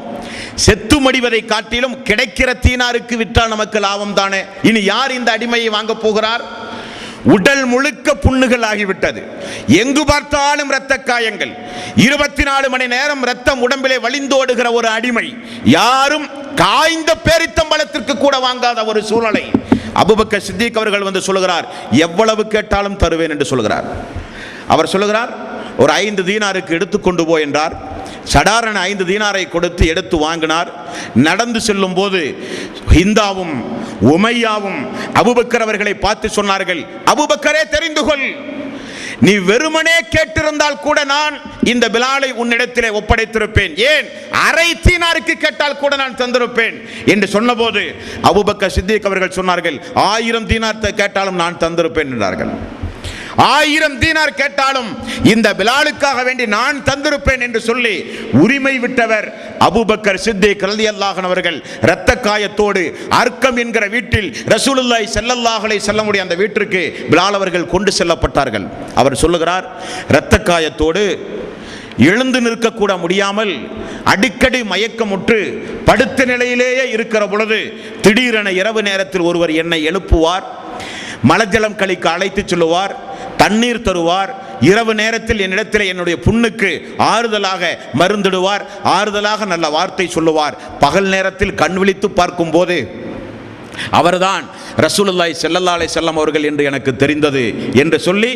செத்து மடிவதை காட்டிலும் கிடைக்கிற தீனாருக்கு விட்டால் நமக்கு லாபம் தானே. இனி யார் இந்த அடிமையை வாங்க போகிறார்? உடல் முழுக்க புண்ணுகள் ஆகிவிட்டது, எங்கு பார்த்தாலும் இரத்த காயங்கள், 24 மணி நேரம் இரத்தம் உடம்பிலே வழிந்தோடுகிற ஒரு அடிமை, யாரும் காய்ந்த பேரித்தம்பளத்திற்கு கூட வாங்காத ஒரு சூழ்நிலை. அபூபக்கர் சித்திக் அவர்கள் வந்து சொல்கிறார், எவ்வளவு கேட்டாலும் தருவேன் என்று சொல்கிறார். அவர் சொல்கிறார், ஒரு 5 தீனாருக்கு எடுத்துக்கொண்டு போ என்றார். சடாரண 5 தீனாரை கொடுத்து எடுத்து வாங்கினார். நடந்து செல்லும் போது ஹிந்தாவும் உமையாவும் அபூபக்கர் அவர்களை பார்த்து சொன்னார்கள், அபூபக்கரே, தெரிந்து கொள், நீ வெறுமனே கேட்டிருந்தால் கூட நான் இந்த பிலாலை உன்னிடத்திலே ஒப்படைத்திருப்பேன், ஏன் அரை தீனாருக்கு கேட்டால் கூட நான் தந்திருப்பேன் என்று சொன்னபோது அபூபக்கர் சித்திக் அவர்கள் சொன்னார்கள், 1000 தீனார் கேட்டாலும் நான் தந்திருப்பேன் என்றார்கள். 1000 தீனார் கேட்டாலும் இந்த பிலாலுக்காக வேண்டி நான் தந்திருப்பேன் என்று சொல்லி உரிமை விட்டவர் அபூபக்கர் சித்திக் ரலியல்லாஹு அன்ஹு அவர்கள். இரத்த காயத்தோடு அர்க்கம் என்கிற வீட்டில் ரசூலுல்லாஹி ஸல்லல்லாஹு அலைஹி வஸல்லம் அந்த வீட்டிற்கு பிலால் அவர்கள் கொண்டு செல்லப்பட்டார்கள். அவர் சொல்லுகிறார், இரத்த காயத்தோடு எழுந்து நிற்கக்கூட முடியாமல் அடிக்கடி மயக்கமுற்று படுத்த நிலையிலேயே இருக்கிற பொழுது திடீரென இரவு நேரத்தில் ஒருவர் என்னை எழுப்புவார், மலஜலம் கழிக்க அழைத்து சொல்லுவார், தண்ணீர் தருவார், இரவு நேரத்தில் என்னிடத்தில் என்னுடைய புண்ணுக்கு ஆறுதலாக மருந்திடுவார், ஆறுதலாக நல்ல வார்த்தை சொல்லுவார். பகல் நேரத்தில் கண் விழித்து பார்க்கும் போது அவர்தான் ரசூலுல்லாஹி ஸல்லல்லாஹு அலைஹி வஸல்லம் அவர்கள் என்று எனக்கு தெரிந்தது என்று சொல்லி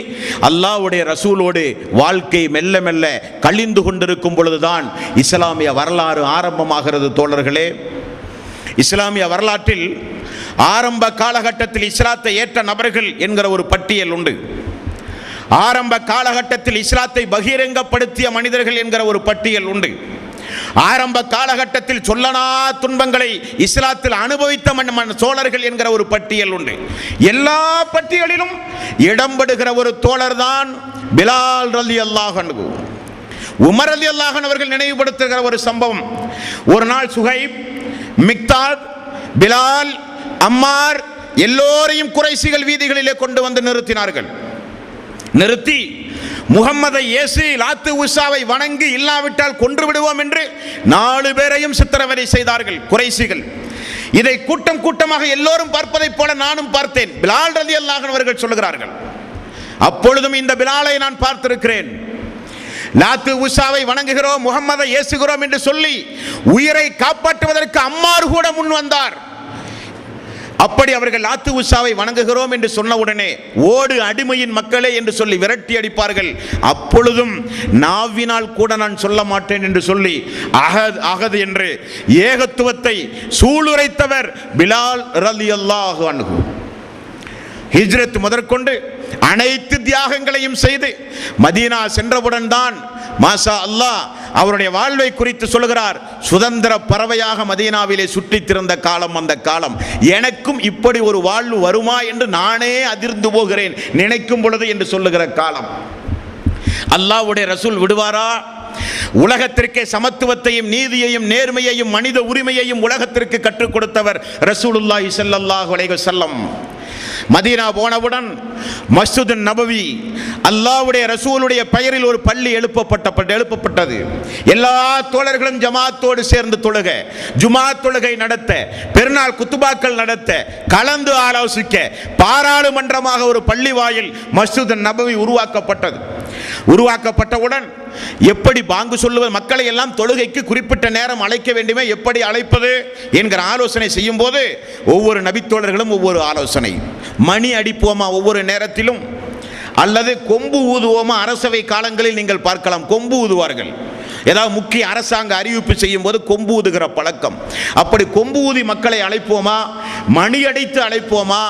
அல்லாஹ்வுடைய ரசூலோடு வாழ்க்கை மெல்ல மெல்ல கழிந்து கொண்டிருக்கும் பொழுதுதான் இஸ்லாமிய வரலாறு ஆரம்பமாகிறது. தோழர்களே, இஸ்லாமிய வரலாற்றில் ஆரம்ப காலகட்டத்தில் இஸ்லாத்தை ஏற்ற நபர்கள் என்கிற ஒரு பட்டியல் உண்டு. ஆரம்ப காலகட்டத்தில் இஸ்லாத்தை பகிரங்கப்படுத்திய மனிதர்கள் என்கிற ஒரு பட்டியல் உண்டு. ஆரம்ப காலகட்டத்தில் சொல்லனா துன்பங்களை இஸ்லாத்தில் அனுபவித்த சோழர்கள் என்கிற ஒரு பட்டியல் உண்டு. எல்லா பட்டியலிலும் இடம்பெறுகிற ஒரு தோழர் தான் பிலால் ரலியல்லாஹு அன்ஹு. உமர் ரலியல்லாஹு அன்ஹு அவர்கள் நினைவுபடுத்துகிற ஒரு சம்பவம், ஒரு நாள் சுஹைப், மிக்தாத், பிலால், அம்மார் எல்லோரையும் குறைசிகள் வீதிகளிலே கொண்டு வந்து நிறுத்தினார்கள். நிறுத்தி முகம்மதை இயேசு லாத்து உஸாவை வணங்கி இல்லாவிட்டால் கொன்று விடுவோம் என்று 4 பேரையும் சித்திரவதை செய்தார்கள் குறைசிகள். இதை கூட்டம் கூட்டமாக எல்லோரும் பார்ப்பதைப் போல நானும் பார்த்தேன். பிலால் ரலியல்லாஹு அன்ஹு அவர்கள் சொல்லுகிறார்கள், அப்பொழுதும் இந்த பிலாலை நான் பார்த்திருக்கிறேன். லாத்து உஸாவை வணங்குகிறோம், முகம்மதை ஏசுகிறோம் என்று சொல்லி உயிரை காப்பாற்றுவதற்கு அம்மார் கூட முன் வந்தார். அப்படி அவர்கள் லாத்து உஸாவை வணங்குகிறோம் என்று சொன்ன உடனே ஓடு அடிமையின் மக்களே என்று சொல்லி விரட்டி அடிப்பார்கள். அப்பொழுதும் நாவினால் கூட நான் சொல்ல மாட்டேன் என்று சொல்லி அஹத் அஹத் என்று ஏகத்துவத்தை சூளுரைத்தவர் பிலால் ரலியல்லாஹு அன்ஹு. ஹிஜ்ரத் முதற்கொண்டு அனைத்து தியாகங்களையும் செய்து மதீனா சென்றவுடன் தான் மாஷா அல்லாஹ் அவருடைய வாழ்வை குறித்து சொல்கிறார், சுதந்திர பறவையாக மதீனாவிலே சுற்றித் திரிந்த காலம் அந்த காலம். எனக்கும் இப்படி ஒரு வாழ்வு வருமா என்று நானே அதிர்ந்து போகிறேன் நினைக்கும் பொழுது என்று சொல்லுகிற காலம். அல்லாஹ்வுடைய ரசூல் விடுவாரா? உலகத்திற்கே சமத்துவத்தையும் நீதியையும் நேர்மையையும் மனித உரிமையையும் உலகத்திற்கு கற்றுக் கொடுத்தவர் ரசூலுல்லாஹி ஸல்லல்லாஹு அலைஹி வஸல்லம். மதீனா போனவுடன் மஸ்ஜிது நபவி அல்லாஹ்வுடைய ரசூலுடைய பெயரில் ஒரு பள்ளி எழுப்பப்பட்டது. எல்லா தோழர்களும் ஜமாத்தோடு சேர்ந்து தொழுக, ஜுமா தொழுகை நடத்த, பெருநாள் குத்துபாக்கள் நடத்த, கலந்து ஆலோசிக்க பாராளுமன்றமாக ஒரு பள்ளி வாயில் மஸ்ஜிது நபவி உருவாக்கப்பட்டவுடன் எப்படி பாங்கு சொல்லுவது, மக்களை எல்லாம் தொழுகைக்கு குறிப்பிட்ட நேரம் அழைக்க வேண்டுமே, எப்படி அழைப்பது என்கிற ஆலோசனை செய்யும் போது ஒவ்வொரு நபித்தோழர்களும் ஒவ்வொரு ஆலோசனை. மணி அடிப்போமா ஒவ்வொரு நேரத்திலும், அல்லது கொம்பு ஊதுவோமா? அரசவை காலங்களில் நீங்கள் பார்க்கலாம், கொம்பு ஊதுவார்கள். ஏதாவது முக்கிய அரசாங்க அறிவிப்பு செய்யும் போது கொம்பு ஊதுகிற பழக்கம். அப்படி கொம்பு ஊதி மக்களை அழைப்போமா, மணி அடித்து அழைப்போமா,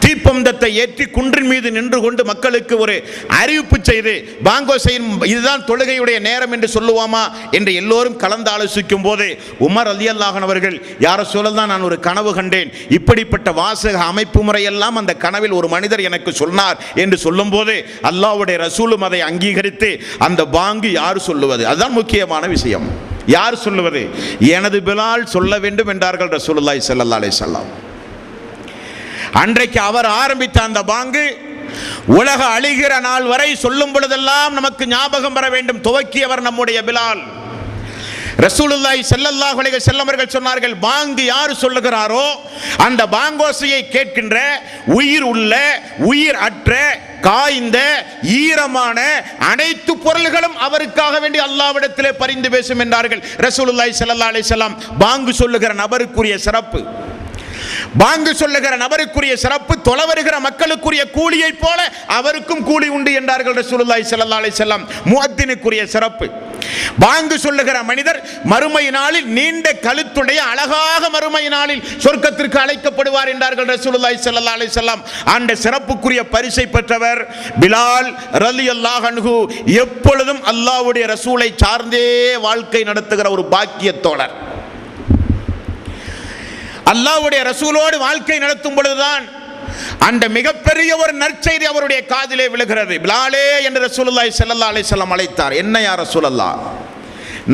தீப்பந்தத்தை ஏற்றி குன்றின் மீது நின்று கொண்டு மக்களுக்கு ஒரு அறிவிப்பு செய்து பாங்கோ செய்யும், இதுதான் தொழுகையுடைய நேரம் என்று சொல்லுவோமா என்று எல்லோரும் கலந்து ஆலோசிக்கும் போது உமர் ரலியல்லாஹு அன்ஹு அவர்கள், யார சொல்லதான் நான் ஒரு கனவு கண்டேன், இப்படிப்பட்ட வாசக அமைப்பு முறையெல்லாம் அந்த கனவில் ஒரு மனிதர் எனக்கு சொன்னார் என்று சொல்லும் போது அல்லாஹ்வுடைய ரசூலும் அதை அங்கீகரித்து அந்த பாங்கு யார் சொல்லுவது, அதுதான் முக்கியமான விஷயம். யார் சொல்லுவது? எனது பிலால் சொல்ல வேண்டும் என்றார்கள் ரசூலுல்லாஹி ஸல்லல்லாஹு அலைஹி வஸல்லம். அன்றைக்கு அவர் ஆரம்பித்த அந்த பாங்கு உலக அழிகிற நாள் வரை சொல்லும் பொழுதெல்லாம் நமக்கு ஞாபகம் வர வேண்டும். துவக்கியவர் நம்முடைய பிலால். ரசூலுல்லாஹி ஸல்லல்லாஹு அலைஹி வஸல்லம் அவர்கள் சொன்னார்கள், பாங்கு யார் சொல்லுகிறாரோ அந்த பாங்கோசையை கேட்கின்ற உயிர் உள்ள உயிர் அற்ற காய்ந்த ஈரமான அனைத்து பொருள்களும் அவருக்காக வேண்டி அல்லாஹ்விடத்திலே பரிந்து பேசும் என்றார்கள் ரசூலுல்லாஹி ஸல்லல்லாஹு அலைஹி வஸல்லம். பாங்கு சொல்லுகிற நபருக்குரிய சிறப்பு, பாங்கு சொல்லுகிற நபருக்குரிய சிறப்பு தொலை வருகிற மக்களுக்குரிய கூலியை போல அவருக்கும் கூலி உண்டு என்றார்கள் ரசூலுல்லாஹி ஸல்லல்லாஹு அலைஹி வஸல்லம். முஅத்தினுக்குரிய சிறப்பு, பாங்கு சொல்லுகிற மனிதர் மறுமை நாளில் நீண்ட கழுத்துடைய அழகாக மறுமை நாளில் சொர்க்கத்திற்கு அழைக்கப்படுவார் என்றார்கள் ரசூலுல்லாஹி ஸல்லல்லாஹு அலைஹி வஸல்லம். அந்த சிறப்புக்குரிய பரிசை பெற்றவர் பிலால் ரலியல்லாஹு அன்ஹு. எப்பொழுதும் அல்லாஹ்வுடைய ரசூலை சார்ந்தே வாழ்க்கை நடத்துகிற ஒரு பாக்கியத்தோழர். அல்லாஹ்வுடைய ரசூலோடு வாழ்க்கை நடத்தும் பொழுதுதான் அந்த மிகப்பெரிய ஒரு நற்செய்தி அவருடைய காதிலே விழுகிறது. பிலாலே என்று ரசூலுல்லாஹி ஸல்லல்லாஹு அலைஹி வஸல்லம் அழைத்தார். என்ன யா ரசூலல்லாஹ்,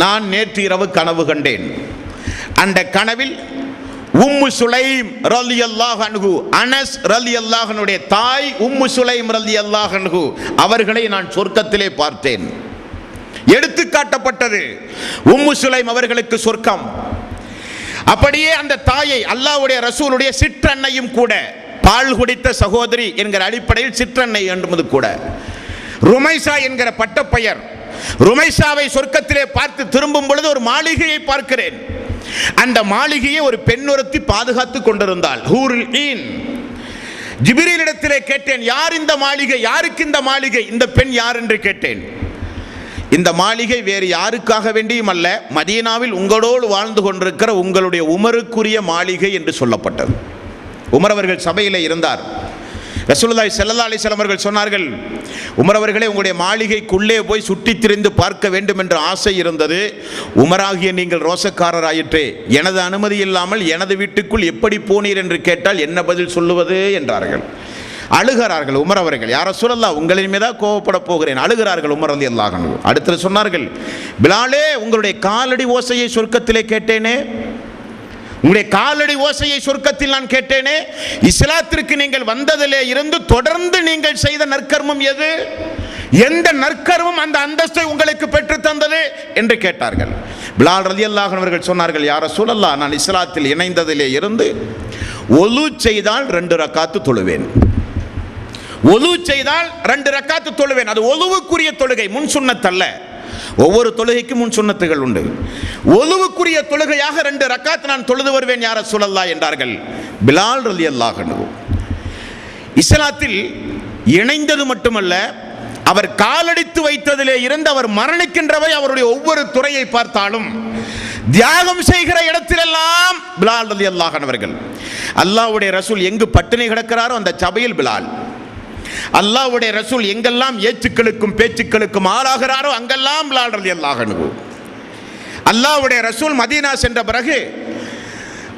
நான் நேற்று இரவு கனவு கண்டேன். அந்த கனவில் உம்மு சுலைம் ரலியல்லாஹு அன்ஹு, அனஸ் ரலியல்லாஹு அன்ஹுடைய தாய் உம்மு சுலைம் ரலியல்லாஹு அன்ஹு அவர்களை நான் சொர்க்கத்திலே பார்த்தேன். எடுத்து காட்டப்பட்டது உம்மு சுலைம் அவர்களுக்கு சொர்க்கம். அப்படியே அந்த தாயை அல்லாஹ்வுடைய ரசூலுடைய சிற்றன்னையும் கூட, பால் குடித்த சகோதரி என்கிற அடிப்படையில் சிற்றன்னை என்பது கூட, ருமைசா என்கிற பட்டப்பெயர். ருமைசாவை சொர்க்கத்திலே பார்த்து திரும்பும் பொழுது ஒரு மாளிகையை பார்க்கிறேன். அந்த மாளிகையை ஒரு பெண்ணொருத்தி பாதுகாத்து கொண்டிருந்தாள், ஹூருல் ஈன். ஜிப்ரீலிடத்திலே கேட்டேன், யார் இந்த மாளிகை, யாருக்கு இந்த மாளிகை, இந்த பெண் யார் என்று கேட்டேன். இந்த மாளிகை வேறு யாருக்காக வேண்டியும் அல்ல, மதீனாவில் உங்களோடு வாழ்ந்து கொண்டிருக்கிற உங்களுடைய உமருக்குரிய மாளிகை என்று சொல்லப்பட்டது. உமர் அவர்கள் சபையில் இருந்தார். ரசூலுல்லாஹி ஸல்லல்லாஹு அலைஹி வஸல்லம் அவர்கள் சொன்னார்கள், உமர் அவர்களே, உங்களுடைய மாளிகைக்குள்ளே போய் சுற்றித் திரிந்து பார்க்க வேண்டும் என்ற ஆசை இருந்தது. உமராகிய நீங்கள் ரோசக்காரராயிற்றே, எனது அனுமதி இல்லாமல் எனது வீட்டுக்குள் எப்படி போனீர் என்று கேட்டால் என்ன பதில் சொல்லுவது என்றார்கள். அழுகிறார்கள் உமர் அவர்கள். யார ரசூலல்லாஹ், உங்களின் மீதா கோபப்பட போகிறேன். அழுகிறார்கள் உமர் ரலியல்லாஹு அன்ஹு. அடுத்து சொன்னார்கள், பிலாலே, உங்களுடைய காலடி ஓசையை சொர்க்கத்திலே கேட்டேனே, உங்களுடைய காலடி ஓசையை சொர்க்கத்தில் நான் கேட்டேனே, இஸ்லாத்திற்கு நீங்கள் வந்ததிலே இருந்து தொடர்ந்து நீங்கள் செய்த நற்கர்மம் எது, எந்த நற்கர்மம் அந்த அந்தஸ்தை உங்களுக்கு பெற்று தந்தது என்று கேட்டார்கள். பிலால் ரலியல்லாஹு அன்ஹு அவர்கள் சொன்னார்கள், யா ரசூலல்லாஹ், நான் இஸ்லாத்தில் இணைந்ததிலே இருந்து ஒலு செய்தால் 2 ரக்காத்து தொழுவேன். ஒலு செய்தால் 2 ரக்காத்து தொழுவேன். அது ஒலுவுக்குரிய தொழுகை, முன் சுன்னத் அல்ல. ஒவ்வொரு தொழுகைக்கும் முன் சுன்னத்துகள் உண்டு. ஒலுவுக்குரிய தொழுகையாக 2 ரக்காத் நான் தொழுது வருவேன் யா ரசூலல்லாஹ் என்றார்கள் பிலால் ரலியல்லாஹு அன்ஹு. இஸ்லாத்தில் இணைந்தது மட்டுமல்ல, அவர் காலடித்து வைத்ததிலே இருந்து அவர் மரணிக்கின்றவரை அவருடைய ஒவ்வொரு துறையை பார்த்தாலும் தியாகம் செய்கிற இடத்திலெல்லாம் பிலால் ரலியல்லாஹு அன்ஹு அவர்கள். அல்லாஹ்வுடைய ரசூல் எங்கு பட்டினி கிடக்கிறாரோ அந்த சபையில் பிலால், அல்லாஹ்வுடைய ரசூல் எங்கெல்லாம் ஏச்சுக்களுக்கும் பேச்சுக்களுக்கும் ஆளாகிறாரோ அங்கெல்லாம் பிலால் ரலியல்லாஹு அன்ஹு. அல்லாஹ்வுடைய ரசூல் மதீனா சென்ற பிறகு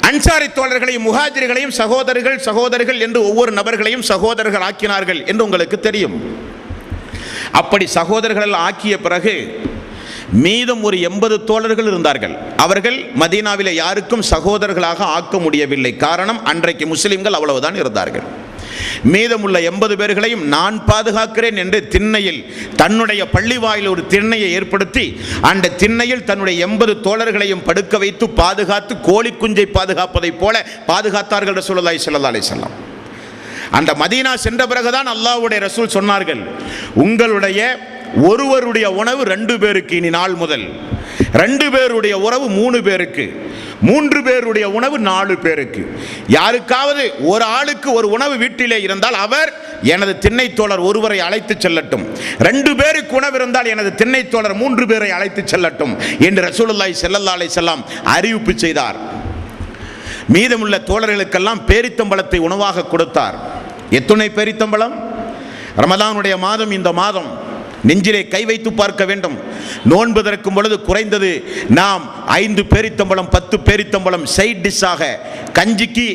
அன்சாரி தோழர்களையும் முஹாஜிர்களையும் சகோதரர்கள் என்று ஒவ்வொரு நபர்களையும் சகோதரர்கள் ஆக்கினார்கள் என்று உங்களுக்கு தெரியும். அப்படி சகோதரர்கள் ஆக்கிய பிறகு மீதம் ஒரு 80 தோழர்கள் இருந்தார்கள். அவர்கள் மதீனாவிலே யாருக்கும் சகோதரர்களாக ஆக்க முடியவில்லை. காரணம், அன்றைக்கு முஸ்லிம்கள் அவ்வளவுதான் இருந்தார்கள். மீதமுள்ள 80 பேர்களையும் நான் பாதுகாக்கிறேன் என்று திண்ணையில் தன்னுடைய பள்ளிவாயில் ஒரு திண்ணையை ஏற்படுத்தி அந்த திண்ணையில் தன்னுடைய 80 தோழர்களையும் படுக்க வைத்து பாதுகாத்து கோழி குஞ்சை பாதுகாப்பதைப் போல பாதுகாத்தார்கள் ரசூலுல்லாஹி ஸல்லல்லாஹு அலைஹி வஸல்லம். அந்த மதீனா சென்ற பிறகுதான் அல்லாஹ்வுடைய ரசூல் சொன்னார்கள், உங்களுடைய ஒருவருடைய உணவு 2 பேருக்கு இனி நாள் முதல், 2 பேருடைய உணவு 3 பேருக்கு, 3 பேருடைய உணவு 4 பேருக்கு. யாருக்காவது ஒரு ஆளுக்கு ஒரு உணவு வீட்டிலே இருந்தால் அவர் எனது திண்ணை தோழர் ஒருவரை அழைத்து செல்லட்டும், 2 பேருக்கு உணவு இருந்தால் எனது திண்ணை தோழர் 3 பேரை அழைத்து செல்லட்டும் என்று ரசூலுல்லாஹி ஸல்லல்லாஹு அலைஹி வஸல்லம் அறிவிப்பு செய்தார். மீதமுள்ள தோழர்களுக்கெல்லாம் பேரித்தம்பளத்தை உணவாக கொடுத்தார். எத்துணை பேரித்தம்பளம்? ரமலானுடைய மாதம், இந்த மாதம் நெஞ்சிலே கை வைத்து பார்க்க வேண்டும். நோன்பு திறக்கும் பொழுது குறைந்தது நாம் 5 பேரித்தம்பளம் 10 பேரித்தம்பளம் சைட் டிஷ்ஷாக, கஞ்சிக்கு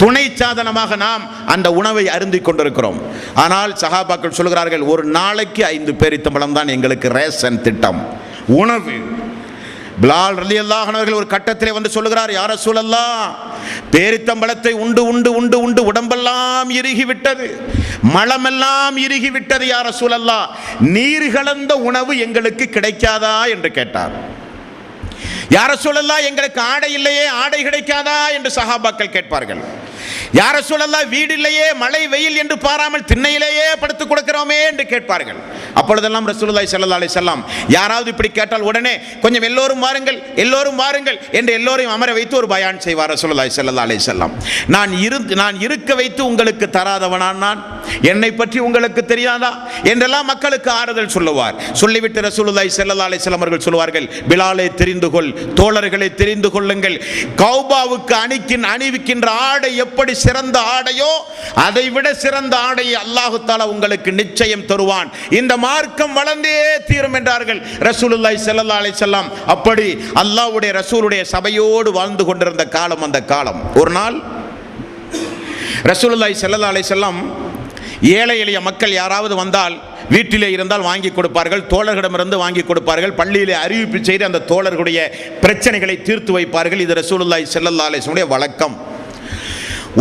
துணை சாதனமாக நாம் அந்த உணவை அருந்திக் கொண்டிருக்கிறோம். ஆனால் சஹாபாக்கள் சொல்கிறார்கள், ஒரு நாளைக்கு 5 பேரித்தம்பளம் தான் எங்களுக்கு ரேஷன் திட்டம், உணவு. பிலால் ரலியல்லாஹு அன்ஹு அவர்கள் ஒரு கட்டத்திலே வந்து சொல்லுகிறார், யா ரசூலல்லாஹ், பேரித்தம்பளத்தை உண்டு உண்டு உண்டு உண்டு உடம்பெல்லாம் இறுகி விட்டது, மலமெல்லாம் இறுகி விட்டது, யா ரசூலல்லாஹ், நீர் கலந்த உணவு எங்களுக்கு கிடைக்காதா என்று கேட்டார். யா ரசூலல்லாஹ், எங்களுக்கு ஆடை இல்லையே, ஆடை கிடைக்காதா என்று சஹாபாக்கள் கேட்பார்கள். யா ரசூலல்லாஹ், வீடு இல்லையே, மழை வெயில் என்று பாராமல் திண்ணையிலேயே படுத்துக் கொடுக்கிறோமே என்று கேட்பார்கள். அப்பொழுதெல்லாம் ரசூலுல்லாஹி ஸல்லல்லாஹு அலைஹி வஸல்லம் யாராவது இப்படி கேட்டால் உடனே கொஞ்சம் எல்லோரும் வாருங்கள் எல்லோரும் வாருங்கள் என்று எல்லோரையும் அமர வைத்து ஒரு பயான் செய்வார் ரசூலுல்லாஹி ஸல்லல்லாஹு அலைஹி வஸல்லம். நான் இருக்க வைத்து உங்களுக்கு தராதவனான் நான், என்னை பற்றி உங்களுக்கு தெரியாதா என்றெல்லாம் மக்களுக்கு ஆறுதல் சொல்லுவார். சொல்லிவிட்டு ரசூலுல்லாஹி ஸல்லல்லாஹு அலைஹி வஸல்லம் அவர்கள் சொல்வார்கள், பிலாலை தெரிந்து கொள், தோழர்களை தெரிந்து கொள்ளுங்கள், கௌபாவுக்கு அணிவிக்கின்ற ஆடை எப்படி சிறந்த ஆடையோ அதை விட சிறந்த ஆடையை அல்லாஹ் தஆலா உங்களுக்கு நிச்சயம் தருவான், இந்த மார்க்கம் வளர்ந்தே தீரும் என்றார்கள் ரசூலுல்லாஹி ஸல்லல்லாஹு அலைஹி வஸல்லம். அப்படி அல்லாஹ்வுடைய ரசூலுடைய சபையோடு வாழ்ந்து கொண்டிருந்த காலம் அந்த காலம். ஒரு நாள் ரசூலுல்லாஹி ஸல்லல்லாஹு அலைஹி வஸல்லம் ஏழை எளிய மக்கள் யாராவது வந்தால் வீட்டிலே இருந்தால் வாங்கி கொடுப்பார்கள், தோழர்களிடமிருந்து வாங்கி கொடுப்பார்கள், பள்ளியிலே அறிவிப்பு செய்து அந்த தோழர்களுடைய பிரச்சனைகளை தீர்த்து வைப்பார்கள். இது ரசூலுல்லாஹி ஸல்லல்லாஹு அலைஹி வஸல்லம் வழக்கம்.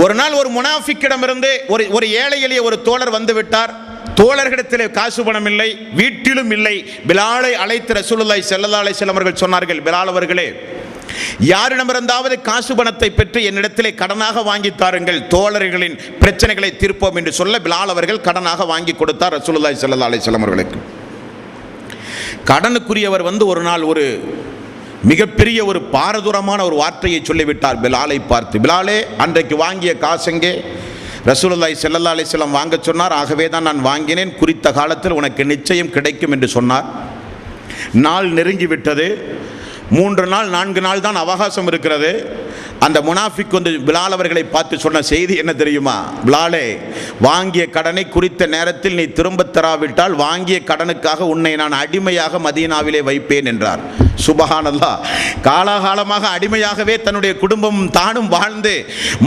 ஒரு நாள் ஒரு முனாஃபிக்கிடமிருந்து ஒரு ஏழை எளிய ஒரு தோழர் வந்து விட்டார். தோழர்களிடத்திலே காசு பணம் இல்லை, வீட்டிலும் இல்லை. பிலாலை அழைத்து ரசூலுல்லாஹி ஸல்லல்லாஹு அலைஹி வஸல்லம் அவர்கள் சொன்னார்கள், பிலால் அவர்களே, யாரிடமிருந்தாவது காசு பணத்தை பெற்று என்னிடத்திலே கடனாக வாங்கி தாருங்கள், தோழர்களின் பிரச்சனைகளை தீர்ப்போம் என்று சொல்ல பிலால் அவர்கள் கடனாக வாங்கி கொடுத்தார் ரசூலுல்லாஹி ஸல்லல்லாஹு அலைஹி வஸல்லம் அவர்களுக்கு. கடனுக்குரியவர் வந்து ஒரு நாள் ஒரு மிகப்பெரிய ஒரு பாரதூரமான ஒரு வார்த்தையை சொல்லிவிட்டார் பிலாலை பார்த்து. பிலாலே, அன்றைக்கு வாங்கிய காசெங்கே? ரசூலுல்லாஹி ஸல்லல்லாஹு அலைஹி வஸல்லம் வாங்க சொன்னார், ஆகவே தான் நான் வாங்கினேன், குறித்த காலத்தில் உனக்கு நிச்சயம் கிடைக்கும் என்று சொன்னார். நாள் நெருங்கிவிட்டது, 3 நாள் 4 நாள் தான் அவகாசம் இருக்கிறது. அந்த முனாஃபிக் வந்து பிலால் அவர்களை பார்த்து சொன்ன செய்தி என்ன தெரியுமா? பிலாலே, வாங்கிய கடனை குறித்த நேரத்தில் நீ திரும்ப தராவிட்டால் வாங்கிய கடனுக்காக உன்னை நான் அடிமையாக மதீனாவிலே வைப்பேன் என்றார். சுபஹானல்லாஹ், காலாகாலமாக அடிமையாகவே தன்னுடைய குடும்பமும் தானும் வாழ்ந்து